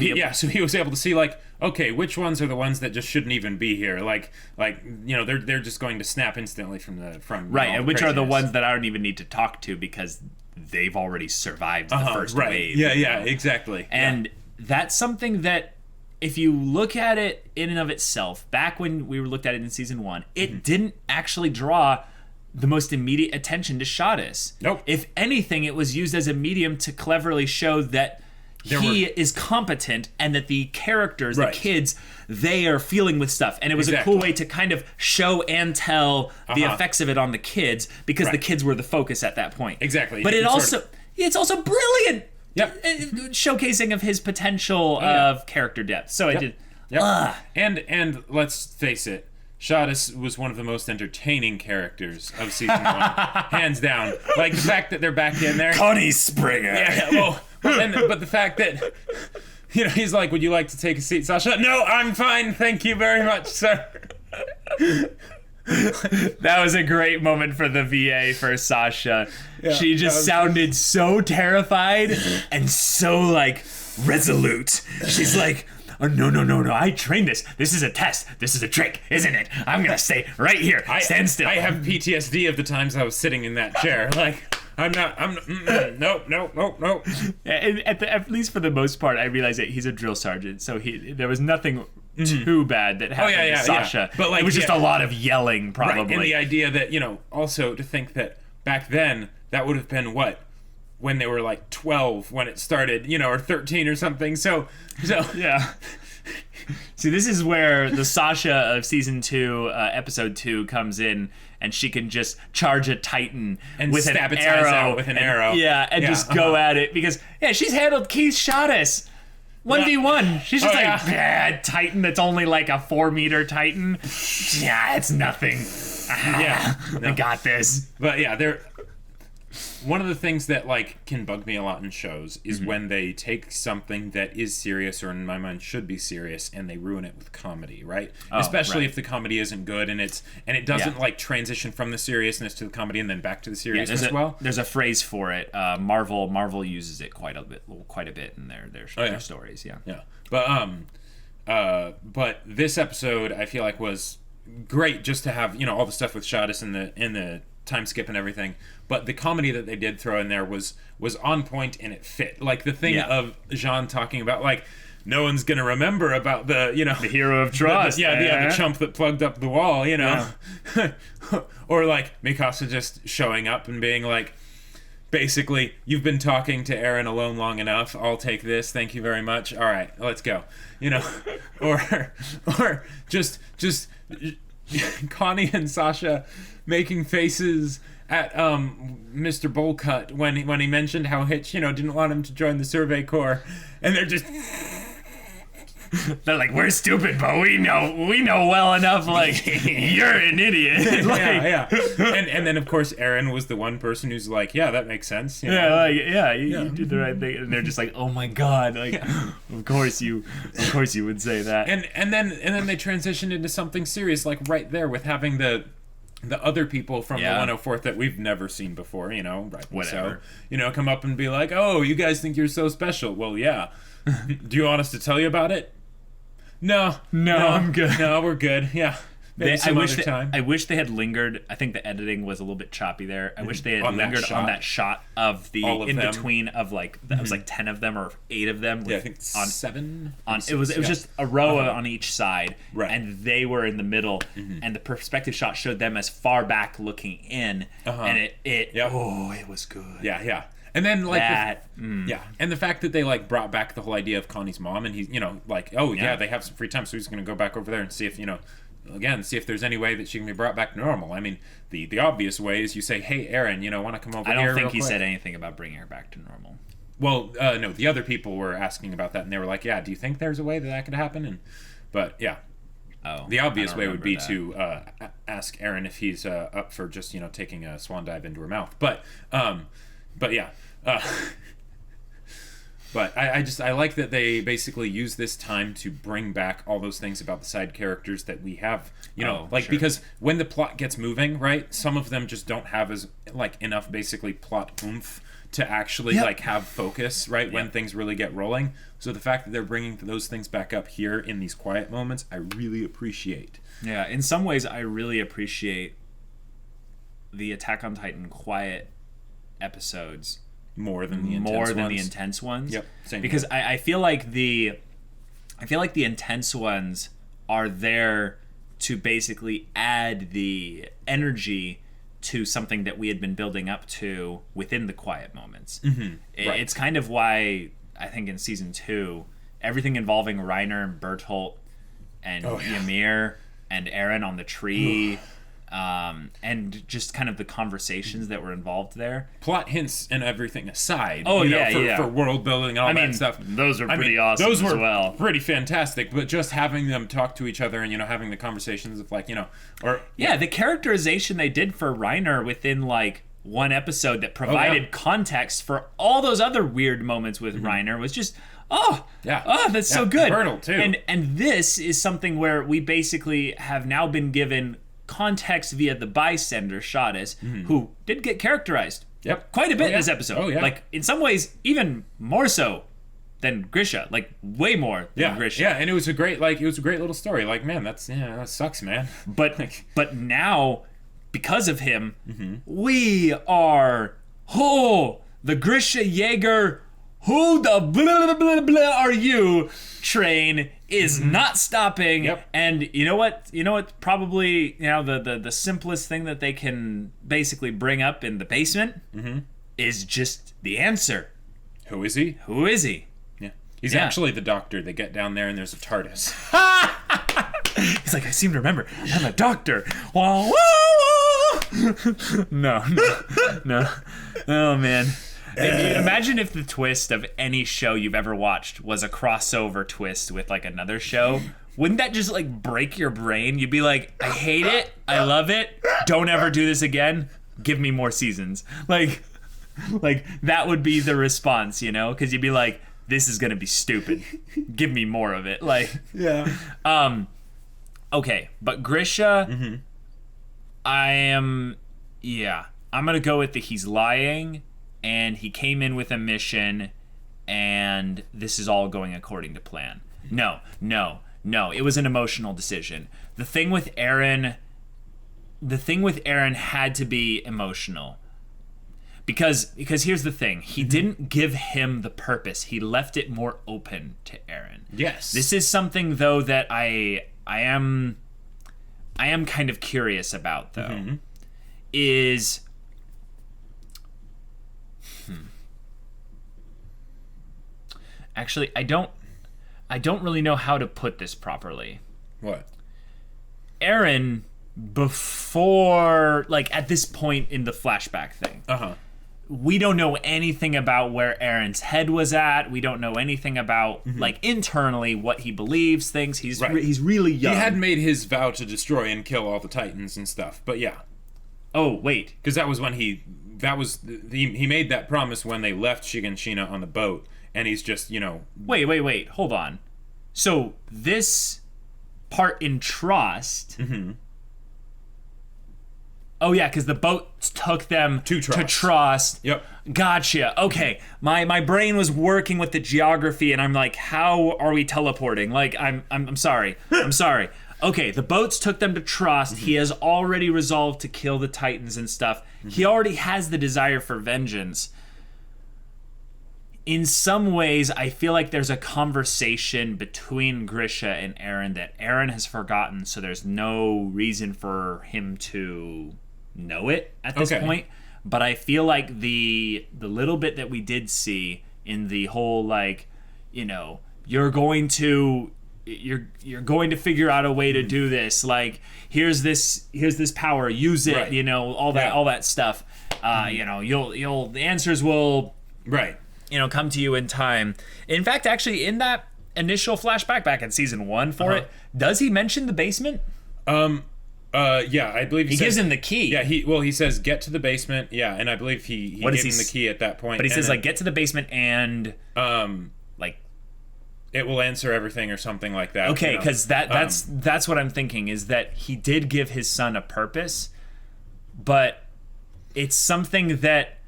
he was able to see, like, okay, which ones are the ones that just shouldn't even be here? Like you know, they're just going to snap instantly from right, and which are the ones that I don't even need to talk to because they've already survived the first wave. Yeah, exactly. And that's something that, if you look at it in and of itself, back when we looked at it in season 1, it didn't actually draw the most immediate attention to Shadis. Nope. If anything, it was used as a medium to cleverly show that he is competent and that the characters, the kids, they are feeling with stuff. And it was a cool way to kind of show and tell the effects of it on the kids, because the kids were the focus at that point. Exactly. But it's also brilliant. Yep. Showcasing of his potential of character depth. So I did. Yep. And let's face it, Shadis was one of the most entertaining characters of season 1, hands down. Like the fact that they're back in there. Connie Springer. Yeah. But the fact that, you know, he's like, "Would you like to take a seat, Sasha?" "No, I'm fine, thank you very much, sir." That was a great moment for the VA for Sasha. She just sounded so terrified and so, like, resolute. She's like, "Oh, no, I trained this. This is a test. This is a trick, isn't it? I'm gonna stay right here. Stand still." I have PTSD of the times I was sitting in that chair. Like, no. At least for the most part, I realized that he's a drill sergeant, so there was nothing too bad that happened to Sasha. But, like, it was just a lot of yelling, probably. Right. And the idea that, you know, also to think that back then, that would have been what? When they were like 12 when it started, you know, or 13 or something. So yeah. See, this is where the Sasha of season 2, episode 2 comes in, and she can just charge a Titan and with stab an its arrow. eyes out with an arrow. Yeah, and just go at it, because she's handled Keith Shadis 1v1. She's just Titan that's only like a 4-meter Titan. Yeah, it's nothing. I got this. But yeah, one of the things that, like, can bug me a lot in shows is when they take something that is serious, or in my mind should be serious, and they ruin it with comedy, right? Especially if the comedy isn't good and it doesn't like transition from the seriousness to the comedy and then back to the seriousness as well. There's a phrase for it. Marvel uses it quite a bit in their stories. Yeah. But this episode I feel like was great, just to have, you know, all the stuff with Shadis in the time skip and everything, but the comedy that they did throw in there was on point, and it fit. Like the thing of Jean talking about, like, no one's gonna remember about the, you know, the hero of trust, the chump that plugged up the wall, you know. Or like Mikasa just showing up and being like, basically, "You've been talking to Aaron alone long enough. I'll take this. Thank you very much. All right, let's go." You know, or just Connie and Sasha making faces at Mr. Bullcut when he mentioned how Hitch, you know, didn't want him to join the Survey Corps, and they're just They're like, we're stupid, but we know well enough. Like, you're an idiot. Like, yeah. And then of course Eren was the one person who's like, yeah, that makes sense. You know? Yeah, like, you did the right thing, and they're just like, oh my god, like, of course you would say that. And then they transitioned into something serious, like right there with having the other people from the 104th that we've never seen before, you know, right? Whatever. So, you know, come up and be like, oh, you guys think you're so special? Well, yeah. Do you want us to tell you about it? No, I'm good. No, we're good. Yeah. I wish they had lingered. I think the editing was a little bit choppy there. I wish they had lingered on that shot of the in between of like it was like 10 of them or 8 of them. I think 7. It was just a row on each side, right? And they were in the middle, and the perspective shot showed them as far back looking in, and it was good. Yeah. And then like and the fact that they like brought back the whole idea of Connie's mom, and he's, you know, like, they have some free time, so he's going to go back over there and see if, you know, see if there's any way that she can be brought back to normal. I mean, the obvious way is you say, hey, Eren, you know, want to come over here? I don't think he said anything about bringing her back to normal. Well, no, the other people were asking about that, and they were like, yeah, do you think there's a way that could happen? But yeah. The obvious way would be to ask Eren if he's up for just, you know, taking a swan dive into her mouth. But yeah. But I like that they basically use this time to bring back all those things about the side characters that we have, you know, because when the plot gets moving, right, some of them just don't have as like enough basically plot oomph to actually like have focus, right, when things really get rolling. So the fact that they're bringing those things back up here in these quiet moments, I really appreciate. Yeah, in some ways I really appreciate the Attack on Titan quiet episodes more than the intense ones. Yep, same because I feel like the intense ones are there to basically add the energy to something that we had been building up to within the quiet moments. It's kind of why I think in season 2 everything involving Reiner and Bertolt and Ymir and Eren on the tree and just kind of the conversations that were involved there. Plot hints and everything aside. For world building and all that stuff. Those are pretty awesome those were as well. Pretty fantastic, but just having them talk to each other and, you know, having the conversations of like, you know, or... Yeah, the characterization they did for Reiner within like one episode that provided context for all those other weird moments with Reiner was just... that's so good. Bertolt too. And this is something where we basically have now been given context via the bystander Shadis, who did get characterized quite a bit in this episode. Like in some ways even more so than Grisha, like way more than Grisha. Yeah, and it was a great little story. Like, man, that sucks, man. But now because of him, we are the Grisha Jaeger, who the blah blah blah are you train is not stopping. And you know what probably, you know, the simplest thing that they can basically bring up in the basement is just the answer. Who is he? Yeah, he's actually the doctor. They get down there and there's a TARDIS. He's like, I seem to remember I'm a doctor. No. Oh man. Imagine if the twist of any show you've ever watched was a crossover twist with like another show. Wouldn't that just like break your brain? You'd be like, I hate it, I love it, don't ever do this again, give me more seasons. Like that would be the response, you know? Because you'd be like, this is gonna be stupid, give me more of it. Like, okay, but Grisha, I'm gonna go with he's lying. And he came in with a mission, and this is all going according to plan. No. It was an emotional decision. The thing with Eren had to be emotional. Because here's the thing. He didn't give him the purpose. He left it more open to Eren. Yes. This is something, though, that I am kind of curious about, though. Is... Actually, I don't really know how to put this properly. What? Eren, before, like, at this point in the flashback thing, we don't know anything about where Aaron's head was at. We don't know anything about like internally what he believes, things. He's really young. He had made his vow to destroy and kill all the Titans and stuff. But yeah. Oh wait, because that was when he made that promise when they left Shiganshina on the boat, and he's just Wait, hold on. So this part in Trust. Oh yeah, because the boat took them to Trust. Yep. Gotcha. Okay, my brain was working with the geography, and I'm like, how are we teleporting? Like, I'm sorry. I'm sorry. Okay, the boats took them to Trust. He has already resolved to kill the Titans and stuff. He already has the desire for vengeance. In some ways, I feel like there's a conversation between Grisha and Aaron that Aaron has forgotten, so there's no reason for him to know it at this point. But I feel like the little bit that we did see in the whole, like, you're going to figure out a way to do this. Like, here's this power, use it. Right. All that stuff. The answers will come to you in time. In fact, actually, in that initial flashback back in season 1 for it, does he mention the basement? Yeah, I believe he gives him the key. Yeah, he says get to the basement. Yeah, and I believe he gives him the key at that point. But he says, like, get to the basement and like it will answer everything or something like that. Okay, because that's what I'm thinking, is that he did give his son a purpose, but it's something that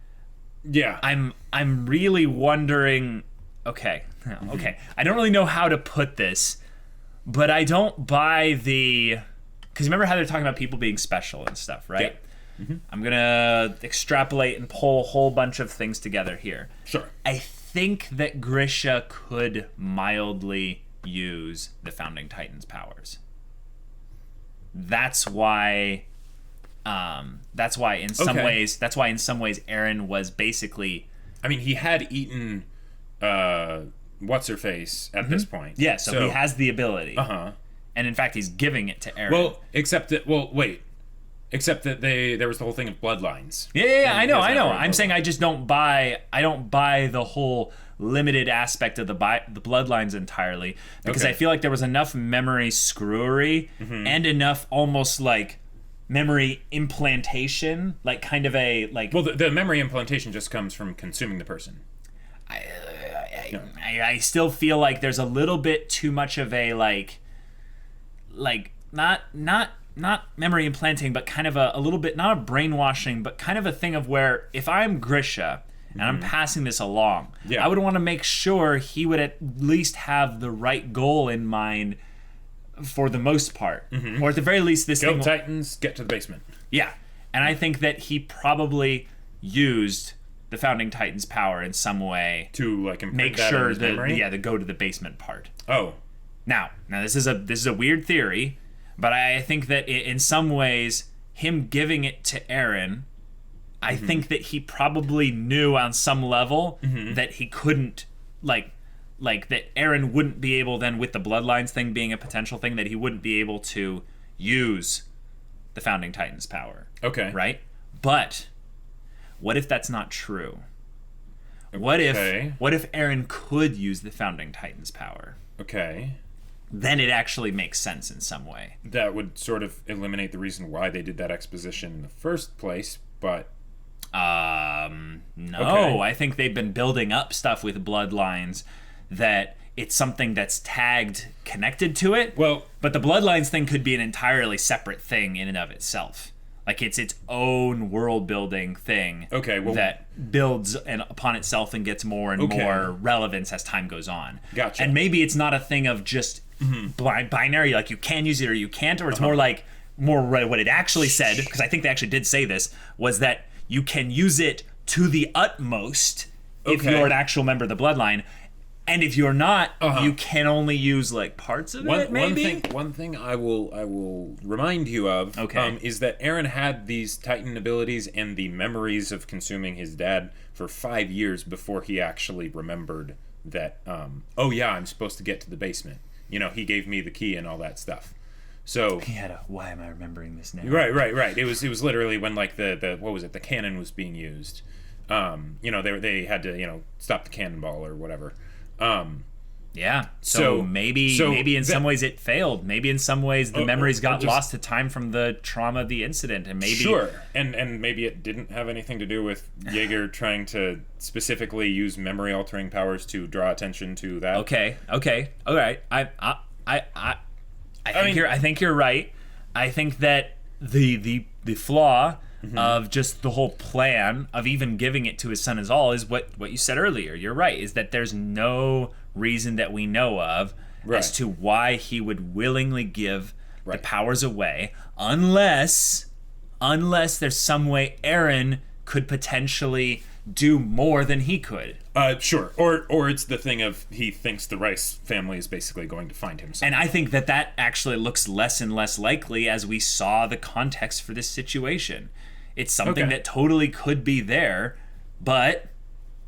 I'm really wondering. Okay, I don't really know how to put this, but I don't buy the. Because remember how they're talking about people being special and stuff, right? Yeah. I'm going to extrapolate and pull a whole bunch of things together here. Sure. I think that Grisha could mildly use the Founding Titans' powers. That's why in some ways Aaron was basically... I mean, he had eaten what's-her-face at this point. Yeah, so he has the ability. And in fact, he's giving it to Aaron. Well, except that there was the whole thing of bloodlines. Yeah, I know. I'm saying I just don't buy the whole limited aspect of the bloodlines entirely, because I feel like there was enough memory screwery and enough almost like memory implantation, like kind of a like. Well, the memory implantation just comes from consuming the person. I still feel like there's a little bit too much of a like not memory implanting, but kind of a little bit, not a brainwashing, but kind of a thing of where if I'm Grisha and I'm passing this along, I would want to make sure he would at least have the right goal in mind for the most part, or at the very least this thing. Go Titans, get to the basement. Yeah, and I think that he probably used the Founding Titans' power in some way to like make sure that the go to the basement part. Oh. Now this is a weird theory, but I think that in some ways, him giving it to Aaron, I think that he probably knew on some level that he couldn't, like that Aaron wouldn't be able then, with the bloodlines thing being a potential thing, that he wouldn't be able to use the Founding Titans' power. Okay. Right? But what if that's not true? What if Aaron could use the Founding Titans' power? Okay. Then it actually makes sense in some way. That would sort of eliminate the reason why they did that exposition in the first place, but... No. Okay. I think they've been building up stuff with bloodlines that it's something that's tagged connected to it. Well... But the bloodlines thing could be an entirely separate thing in and of itself. Like, it's its own world-building thing that builds upon itself and gets more and more relevance as time goes on. Gotcha. And maybe it's not a thing of just binary, like you can use it or you can't, or it's more what it actually said, because I think they actually did say this, was that you can use it to the utmost if you're an actual member of the bloodline. And if you're not, you can only use like parts of it. Maybe one thing I will remind you of is that Aaron had these Titan abilities and the memories of consuming his dad for 5 years before he actually remembered that. I'm supposed to get to the basement. He gave me the key and all that stuff. So he had why am I remembering this now? Right. It was literally when like the what was it? The cannon was being used. They had to stop the cannonball or whatever. Yeah. So maybe in some ways it failed. Maybe in some ways the memories got lost to time from the trauma of the incident, and maybe sure, and maybe it didn't have anything to do with Jaeger trying to specifically use memory altering powers to draw attention to that. Okay, all right. I think you're right. I think that the flaw of just the whole plan of even giving it to his son is what you said earlier. You're right. Is that there's no reason that we know of as to why he would willingly give the powers away, unless there's some way Eren could potentially do more than he could. Sure. Or it's the thing of he thinks the Rice family is basically going to find him. And I think that actually looks less and less likely as we saw the context for this situation. It's something that totally could be there, but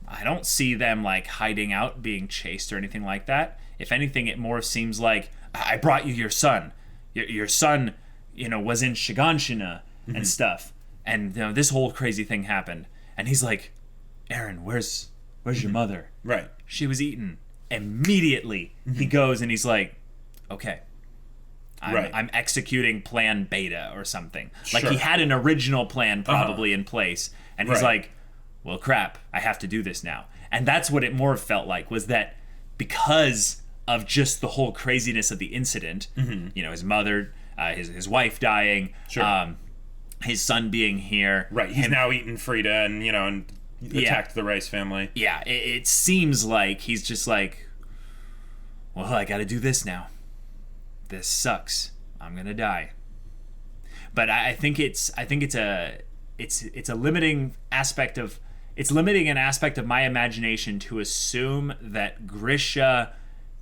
I don't see them like hiding out, being chased or anything like that. If anything, it more seems like, I brought you your son. Your son, was in Shiganshina and stuff. And this whole crazy thing happened. And he's like, Eren, where's your mother? Right. She was eaten. Immediately, he goes and he's like, okay, I'm executing plan beta or something. Like he had an original plan probably in place. And he's like, well, crap, I have to do this now. And that's what it more felt like, was that because of just the whole craziness of the incident, his mother, his wife dying, his son being here. Right, he's now eaten Frida and attacked the Rice family. Yeah, it seems like he's just like, well, I gotta do this now. This sucks. I'm gonna die. But I think it's a limiting aspect of an aspect of my imagination to assume that Grisha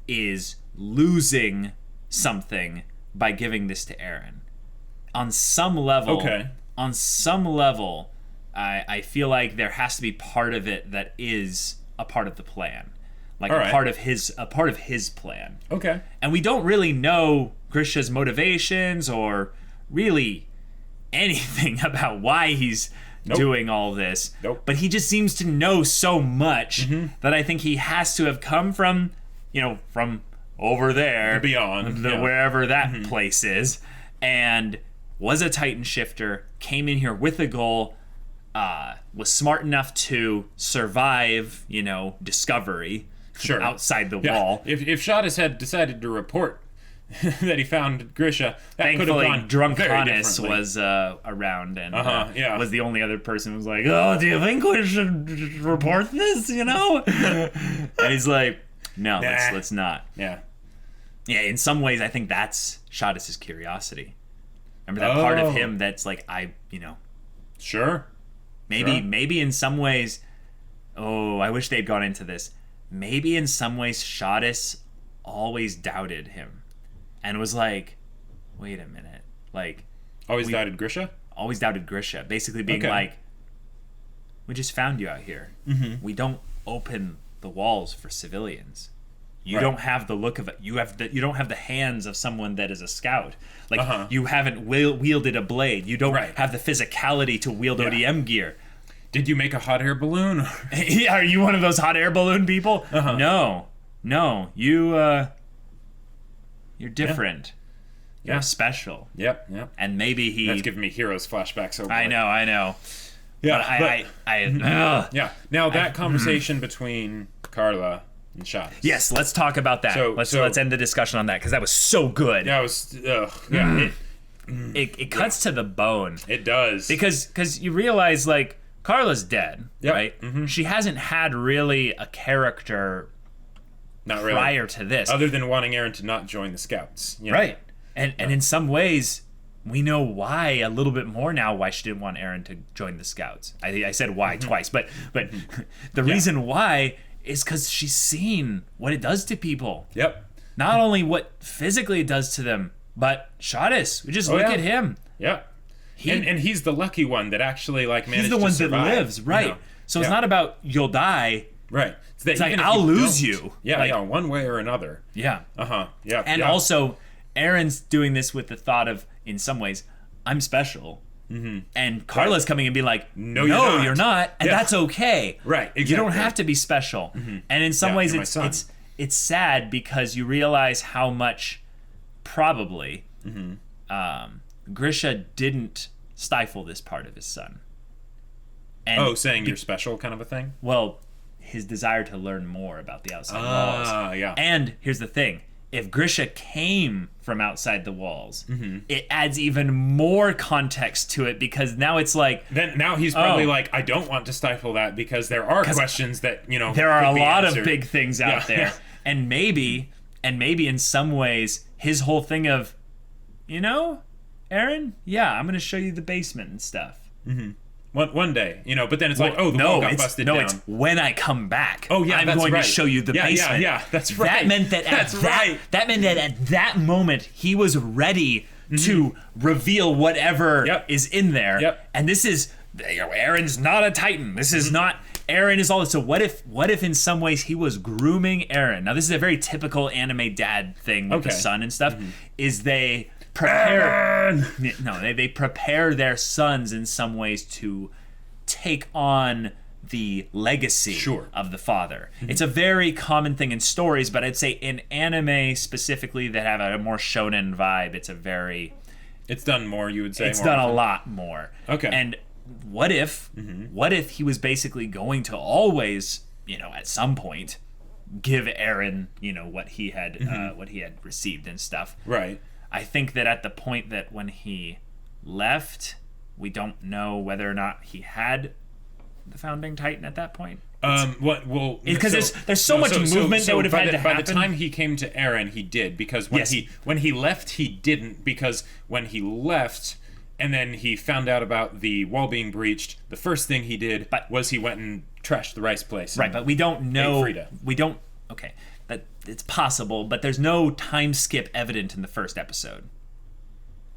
is losing something by giving this to Eren. On some level, I feel like there has to be part of it that is a part of the plan, like a part of his plan. Okay. And we don't really know Grisha's motivations or really anything about why he's doing all this. But he just seems to know so much that I think he has to have come from over there, beyond wherever that place is, and was a Titan shifter, came in here with a goal, was smart enough to survive, discovery outside the wall. If Shadis had decided to report that he found Grisha, that could have gone drunk very Hannes differently. was around and was the only other person who was like, oh, do you think we should report this, And he's like, no, let's not. Yeah, in some ways I think that's Shadis' curiosity. Remember that part of him that's like, Sure. Maybe in some ways, I wish they'd gone into this. Maybe in some ways Shadis always doubted him and was like, wait a minute. Like, doubted Grisha? Always doubted Grisha. Basically being like, we just found you out here. We don't open the walls for civilians. You don't have the look of it. You don't have the hands of someone that is a scout. Like, you haven't wielded a blade. You don't have the physicality to wield ODM gear. Did you make a hot air balloon? Are you one of those hot air balloon people? No. You're different. You're special. Yep. And maybe that's giving me Heroes flashbacks over. I know. Yeah. Yeah. Now that conversation between Carla and Shadis. Yes, let's talk about that. Let's end the discussion on that, because that was so good. That was It cuts to the bone. It does. Because you realize, like, Carla's dead, right? She hasn't had really a character prior to this. Other than wanting Eren to not join the scouts. Right. And in some ways, we know why a little bit more now, why she didn't want Eren to join the scouts. I said why twice, but the reason why is because she's seen what it does to people. Yep. Not only what physically it does to them, but Shadis. We just look at him. Yep. And he's the lucky one that actually managed to survive. He's the one that lives, right? So it's not about you'll die. Right. It's like I'll lose you. Yeah, one way or another. Yeah. Yeah. And also, Eren's doing this with the thought of, in some ways, I'm special. And Carla's coming and being like, No, you're not, and that's okay. Right, exactly. You don't have to be special. And in some ways, you're my it's sad because you realize how much probably Grisha didn't stifle this part of his son. And saying you're special kind of a thing? Well, his desire to learn more about the outside walls. Yeah. And here's the thing. If Grisha came from outside the walls, it adds even more context to it because now it's like... Now he's probably like, I don't want to stifle that because there are questions that, there are a lot answered. of big things out there. Yeah. And maybe in some ways, his whole thing of, Aaron, I'm going to show you the basement and stuff. One day, but then it's like, the wall got busted down. No, it's when I come back. Oh, yeah, I'm that's going right. to show you the basement. Yeah, that's right. That meant that that meant that at that moment he was ready to reveal whatever is in there. Yep. And this is, Aaron's not a Titan. This is not. Aaron is all this. So what if in some ways he was grooming Aaron? Now this is a very typical anime dad thing with the son and stuff. Is they prepare they prepare their sons in some ways to take on the legacy of the father. It's a very common thing in stories, but I'd say in anime specifically that have a more shonen vibe, it's done more, you would say. It's done a lot more. Okay. And what if he was basically going to always, at some point give Aaron, what he had received and stuff. Right. I think that at the point that when he left, we don't know whether or not he had the founding Titan at that point. Because there's so much movement that would have had to happen. By the time he came to Aaron, he did, because when he left, he didn't, because when he left and then he found out about the wall being breached, the first thing he did was he went and trashed the rice place. Right, but we don't know. Frida. Okay. That it's possible, but there's no time skip evident in the first episode.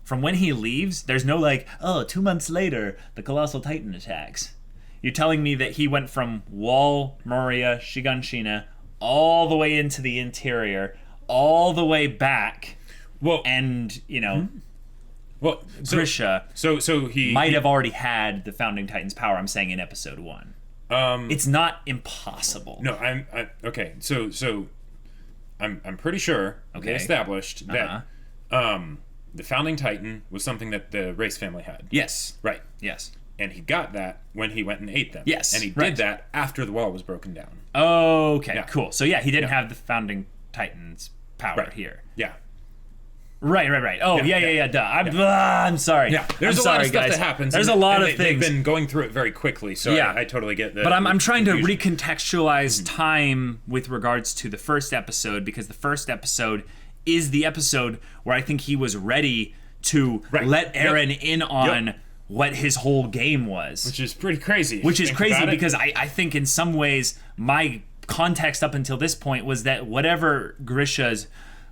From when he leaves, there's no 2 months later, the Colossal Titan attacks. You're telling me that he went from Wall, Moria, Shiganshina, all the way into the interior, all the way back, and, Grisha he might have already had the Founding Titan's power, I'm saying, in episode 1. It's not impossible. No, okay. So I'm pretty sure they established that the Founding Titan was something that the race family had. Yes. Right. Yes. And he got that when he went and ate them. Yes. And he did that after the wall was broken down. Okay, cool. So he didn't have the Founding Titan's power here. Yeah. Right. Oh, yeah. Duh. I'm sorry. Yeah, there's a lot of stuff guys. that happens. There's a lot of things. They've been going through it very quickly, so I totally get that. But I'm trying to recontextualize time with regards to the first episode, because the first episode is the episode where I think he was ready to let Aaron in on what his whole game was. Which is pretty crazy. Which is crazy because I think in some ways my context up until this point was that whatever Grisha's...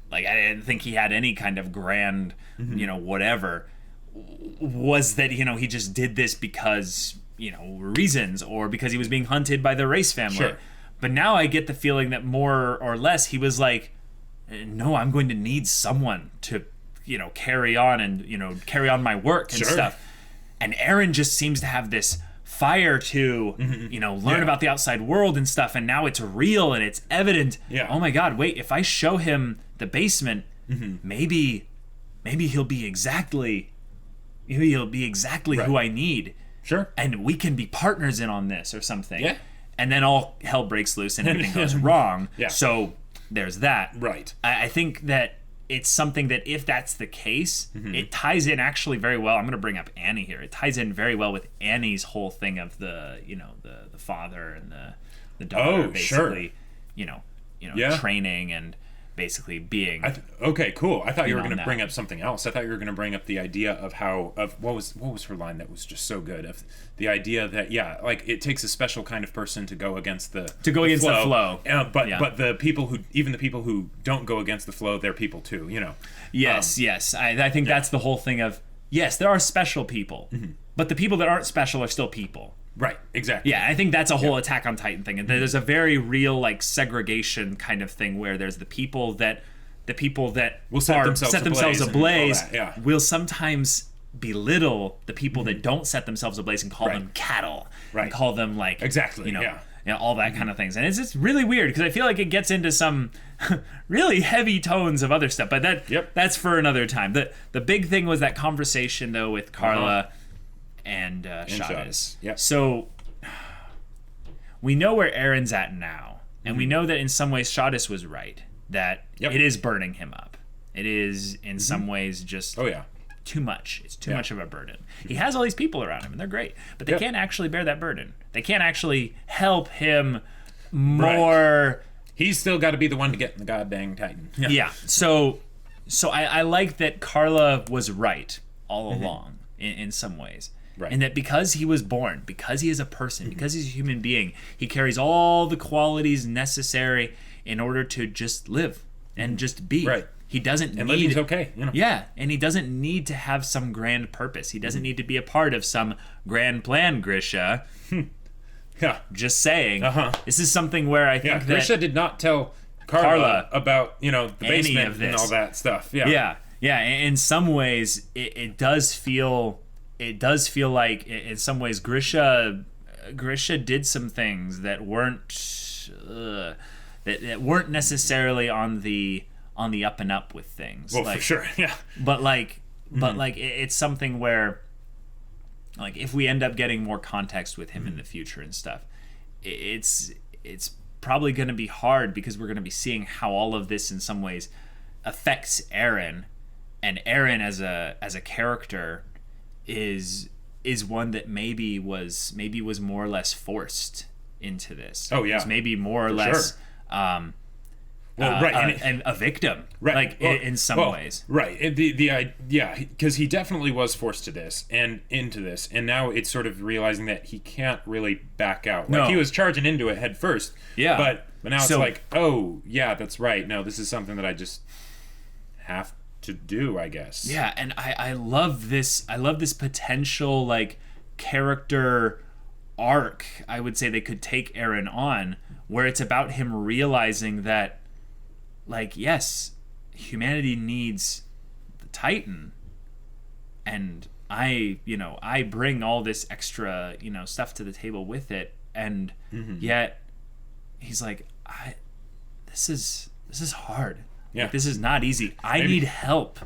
I didn't think he had any kind of grand, whatever, was that, he just did this because, reasons, or because he was being hunted by the race family. Sure. But now I get the feeling that more or less he was like, no, I'm going to need someone to, carry on and, carry on my work and stuff. And Aaron just seems to have this fire to, learn about the outside world and stuff. And now it's real and it's evident. Yeah. Oh my God, wait, if I show him the basement, maybe he'll be exactly who I need. Sure. And we can be partners in on this or something. Yeah. And then all hell breaks loose and everything goes wrong. Yeah. So there's that. Right. I think that it's something that if that's the case, it ties in actually very well. I'm going to bring up Annie here. It ties in very well with Annie's whole thing of the father and the daughter basically, training and basically being... okay, cool. I thought you were going to bring up something else. I thought you were going to bring up the idea of what was her line that was just so good, of the idea that it takes a special kind of person to go against the flow. But the people who don't go against the flow, they're people too. Yes. I think that's the whole thing of, yes, there are special people, but the people that aren't special are still people. Right, exactly. Yeah, I think that's a whole Attack on Titan thing. And there's a very real segregation kind of thing where there's the people that will set themselves ablaze will sometimes belittle the people that don't set themselves ablaze and call them cattle, and call them like exactly, all that kind of things. And it's just really weird because I feel like it gets into some really heavy tones of other stuff, but that's for another time. The big thing was that conversation though with Carla and Shadis. Yep. So we know where Aaron's at now, and we know that in some ways Shadis was right, that it is burning him up. It is in some ways just too much. It's too much of a burden. He has all these people around him, and they're great, but they can't actually bear that burden. They can't actually help him more. He's still got to be the one to get in the goddamn Titan. Yeah. So I like that Carla was right all along in some ways. Right. And that because he was born, because he is a person, because he's a human being, he carries all the qualities necessary in order to just live and just be. Right. He doesn't and need... living's okay. Yeah, and he doesn't need to have some grand purpose. He doesn't need to be a part of some grand plan, Grisha. Yeah. Just saying. This is something where I think that... Grisha did not tell Carla about, the basement and all that stuff. Yeah. In some ways, it does feel like in some ways Grisha did some things that weren't that weren't necessarily on the up and up with things. Well, for sure, yeah. But it's something where, like, if we end up getting more context with him in the future and stuff, it's probably going to be hard because we're going to be seeing how all of this in some ways affects Eren, and Eren as a character is one that maybe was more or less forced into this. Oh yeah, was maybe more or less. Sure. And a victim, in some ways, right? Because he definitely was forced to this and into this, and now it's sort of realizing that he can't really back out. Like, he was charging into it head first, but now it's like, oh yeah, that's right. No, this is something that I just have to do, I guess. Yeah, and I love this. I love this potential like character arc. I would say they could take Eren on, where it's about him realizing that, like, yes, humanity needs the Titan, and I bring all this extra, stuff to the table with it, and yet he's like, this is hard. Yeah. Like, this is not easy. I need help.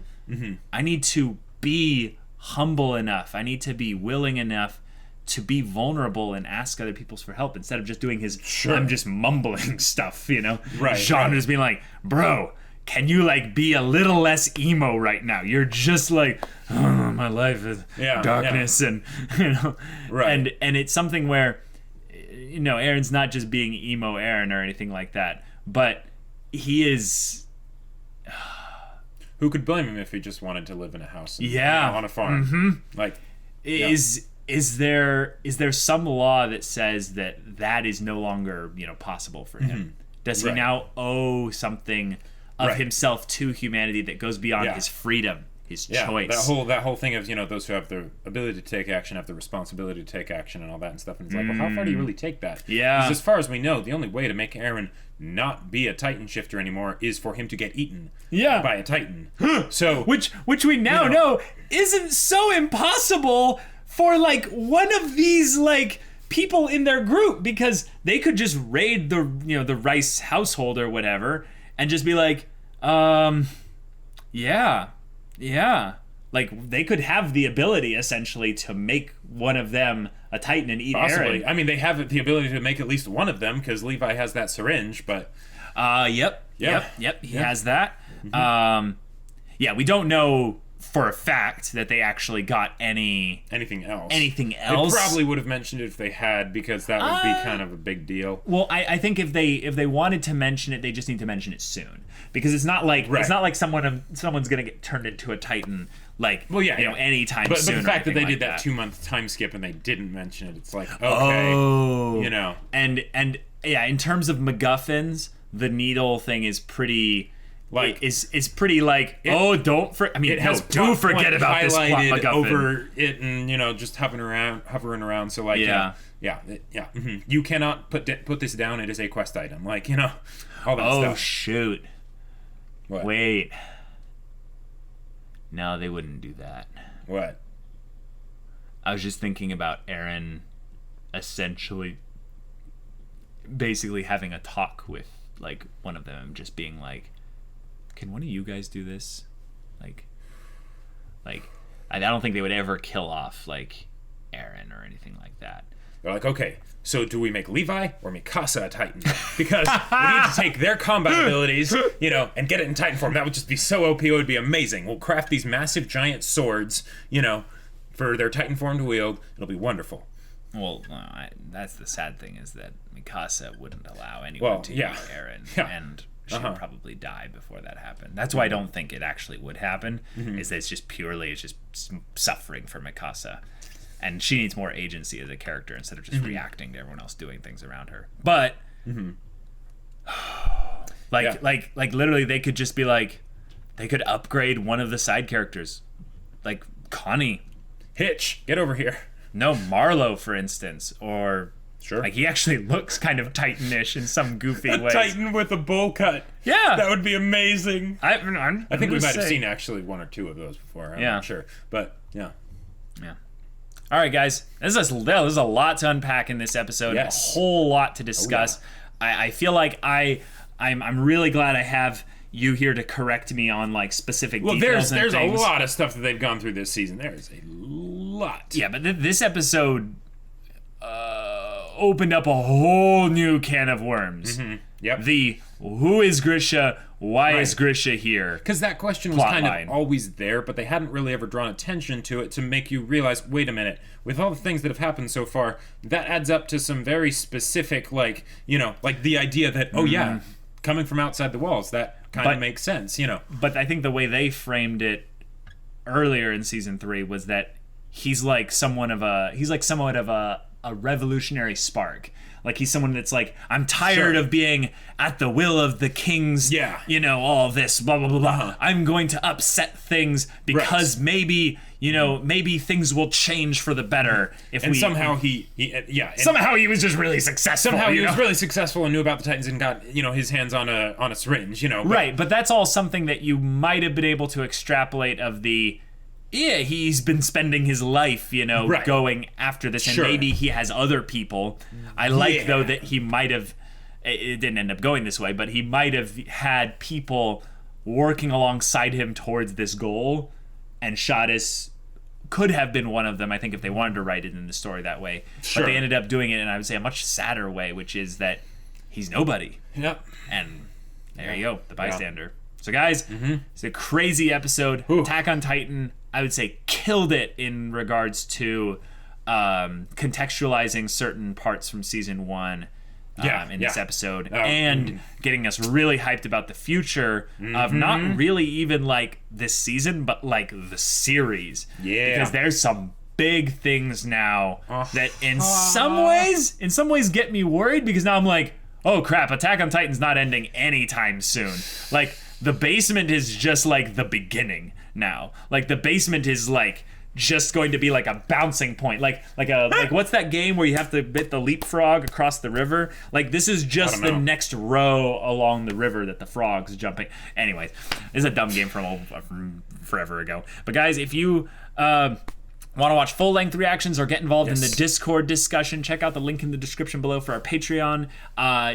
I need to be humble enough. I need to be willing enough to be vulnerable and ask other people for help instead of just doing his I'm just mumbling stuff, Right. Sean is being like, bro, can you like be a little less emo right now? You're just like, oh, my life is darkness and right. And it's something where Eren's not just being emo Eren or anything like that, but he is. Who could blame him if he just wanted to live in a house on a farm? Like, Is there some law that says that is no longer possible for him? Does he now owe something of himself to humanity that goes beyond his freedom, his choice? That whole thing of those who have the ability to take action have the responsibility to take action and all that and stuff. And it's like, well, how far do you really take that? Yeah. Because as far as we know, the only way to make Eren not be a Titan shifter anymore is for him to get eaten by a Titan. So which we now know isn't so impossible for like one of these like people in their group, because they could just raid the the Rice household or whatever and just be like, like they could have the ability essentially to make one of them a Titan and eat Eren. I mean, they have the ability to make at least one of them because Levi has that syringe, but yep, he has that. We don't know for a fact that they actually got anything else. They probably would have mentioned it if they had, because that would be kind of a big deal. Well, I think if they wanted to mention it, they just need to mention it soon, because it's not like someone's gonna get turned into a Titan anytime soon. But the fact that they did that 2-month time skip and they didn't mention it, it's like, okay, and in terms of MacGuffins, the needle thing is pretty. Like is pretty like don't forget about this plot MacGuffin over it, and just hovering around. So like you cannot put this down. It is a quest item. Like all that stuff. Oh shoot! What? Wait. No, they wouldn't do that. What? I was just thinking about Eren essentially basically having a talk with like one of them, just being like, can one of you guys do this? Like I don't think they would ever kill off like Eren or anything like that. They're like, okay, so do we make Levi or Mikasa a Titan? Because we need to take their combat abilities, and get it in Titan form. That would just be so OP. It would be amazing. We'll craft these massive giant swords, for their Titan form to wield. It'll be wonderful. Well, that's the sad thing, is that Mikasa wouldn't allow anyone to use Eren, and she'd probably die before that happened. That's why I don't think it actually would happen, is that it's just suffering for Mikasa. And she needs more agency as a character instead of just reacting to everyone else doing things around her. But, like literally they could just be like, they could upgrade one of the side characters. Like Connie. Hitch, get over here. No, Marlowe, for instance, or sure, like he actually looks kind of Titanish in some goofy way. Titan with a bowl cut. Yeah, that would be amazing. I think we might have seen actually one or two of those before. I'm not sure, but yeah. All right, guys, there's a lot to unpack in this episode. Yes. A whole lot to discuss. Oh, yeah. I feel like I'm really glad I have you here to correct me on like specific details. There's a lot of stuff that they've gone through this season. There is a lot. Yeah, but this episode opened up a whole new can of worms. Yep. Who is Grisha? Why is Grisha here? Because that question was kind of always there, but they hadn't really ever drawn attention to it to make you realize, wait a minute, with all the things that have happened so far, that adds up to some very specific, like the idea that, coming from outside the walls, that kind of makes sense, But I think the way they framed it earlier in season 3 was that he's somewhat of a revolutionary spark. Like he's someone that's like, I'm tired of being at the will of the kings. All this blah blah blah blah. I'm going to upset things because maybe things will change for the better if somehow somehow he was just really successful. Somehow he was really successful and knew about the Titans and got his hands on a syringe. Right, but that's all something that you might have been able to extrapolate of the. Yeah, he's been spending his life, going after this, and maybe he has other people. I like, though, that he might have, it didn't end up going this way, but he might have had people working alongside him towards this goal, and Shadis could have been one of them, I think, if they wanted to write it in the story that way. But they ended up doing it in, I would say, a much sadder way, which is that he's nobody. Yep. And there you go, the bystander. So, guys, it's a crazy episode. Attack on Titan, I would say, killed it in regards to contextualizing certain parts from season 1 in this episode, and getting us really hyped about the future of not really even like this season, but like the series. Yeah, because there's some big things now that in some ways get me worried, because now I'm like, oh crap, Attack on Titan's not ending anytime soon. Like, the basement is just like the beginning now. Like, the basement is like just going to be like a bouncing point. Like what's that game where you have to bit the leapfrog across the river? Like, this is just the next row along the river that the frog's jumping. Anyways, it's a dumb game from forever ago. But guys, if you want to watch full-length reactions or get involved in the Discord discussion, check out the link in the description below for our Patreon.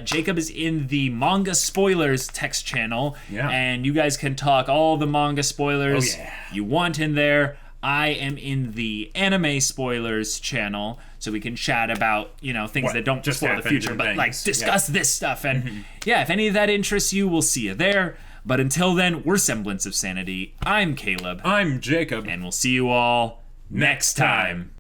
Jacob is in the manga spoilers text channel, and you guys can talk all the manga spoilers you want in there. I am in the anime spoilers channel, so we can chat about, things that don't just spoil the future, but like discuss this stuff. And if any of that interests you, we'll see you there. But until then, we're Semblance of Sanity. I'm Caleb. I'm Jacob. And we'll see you all next time.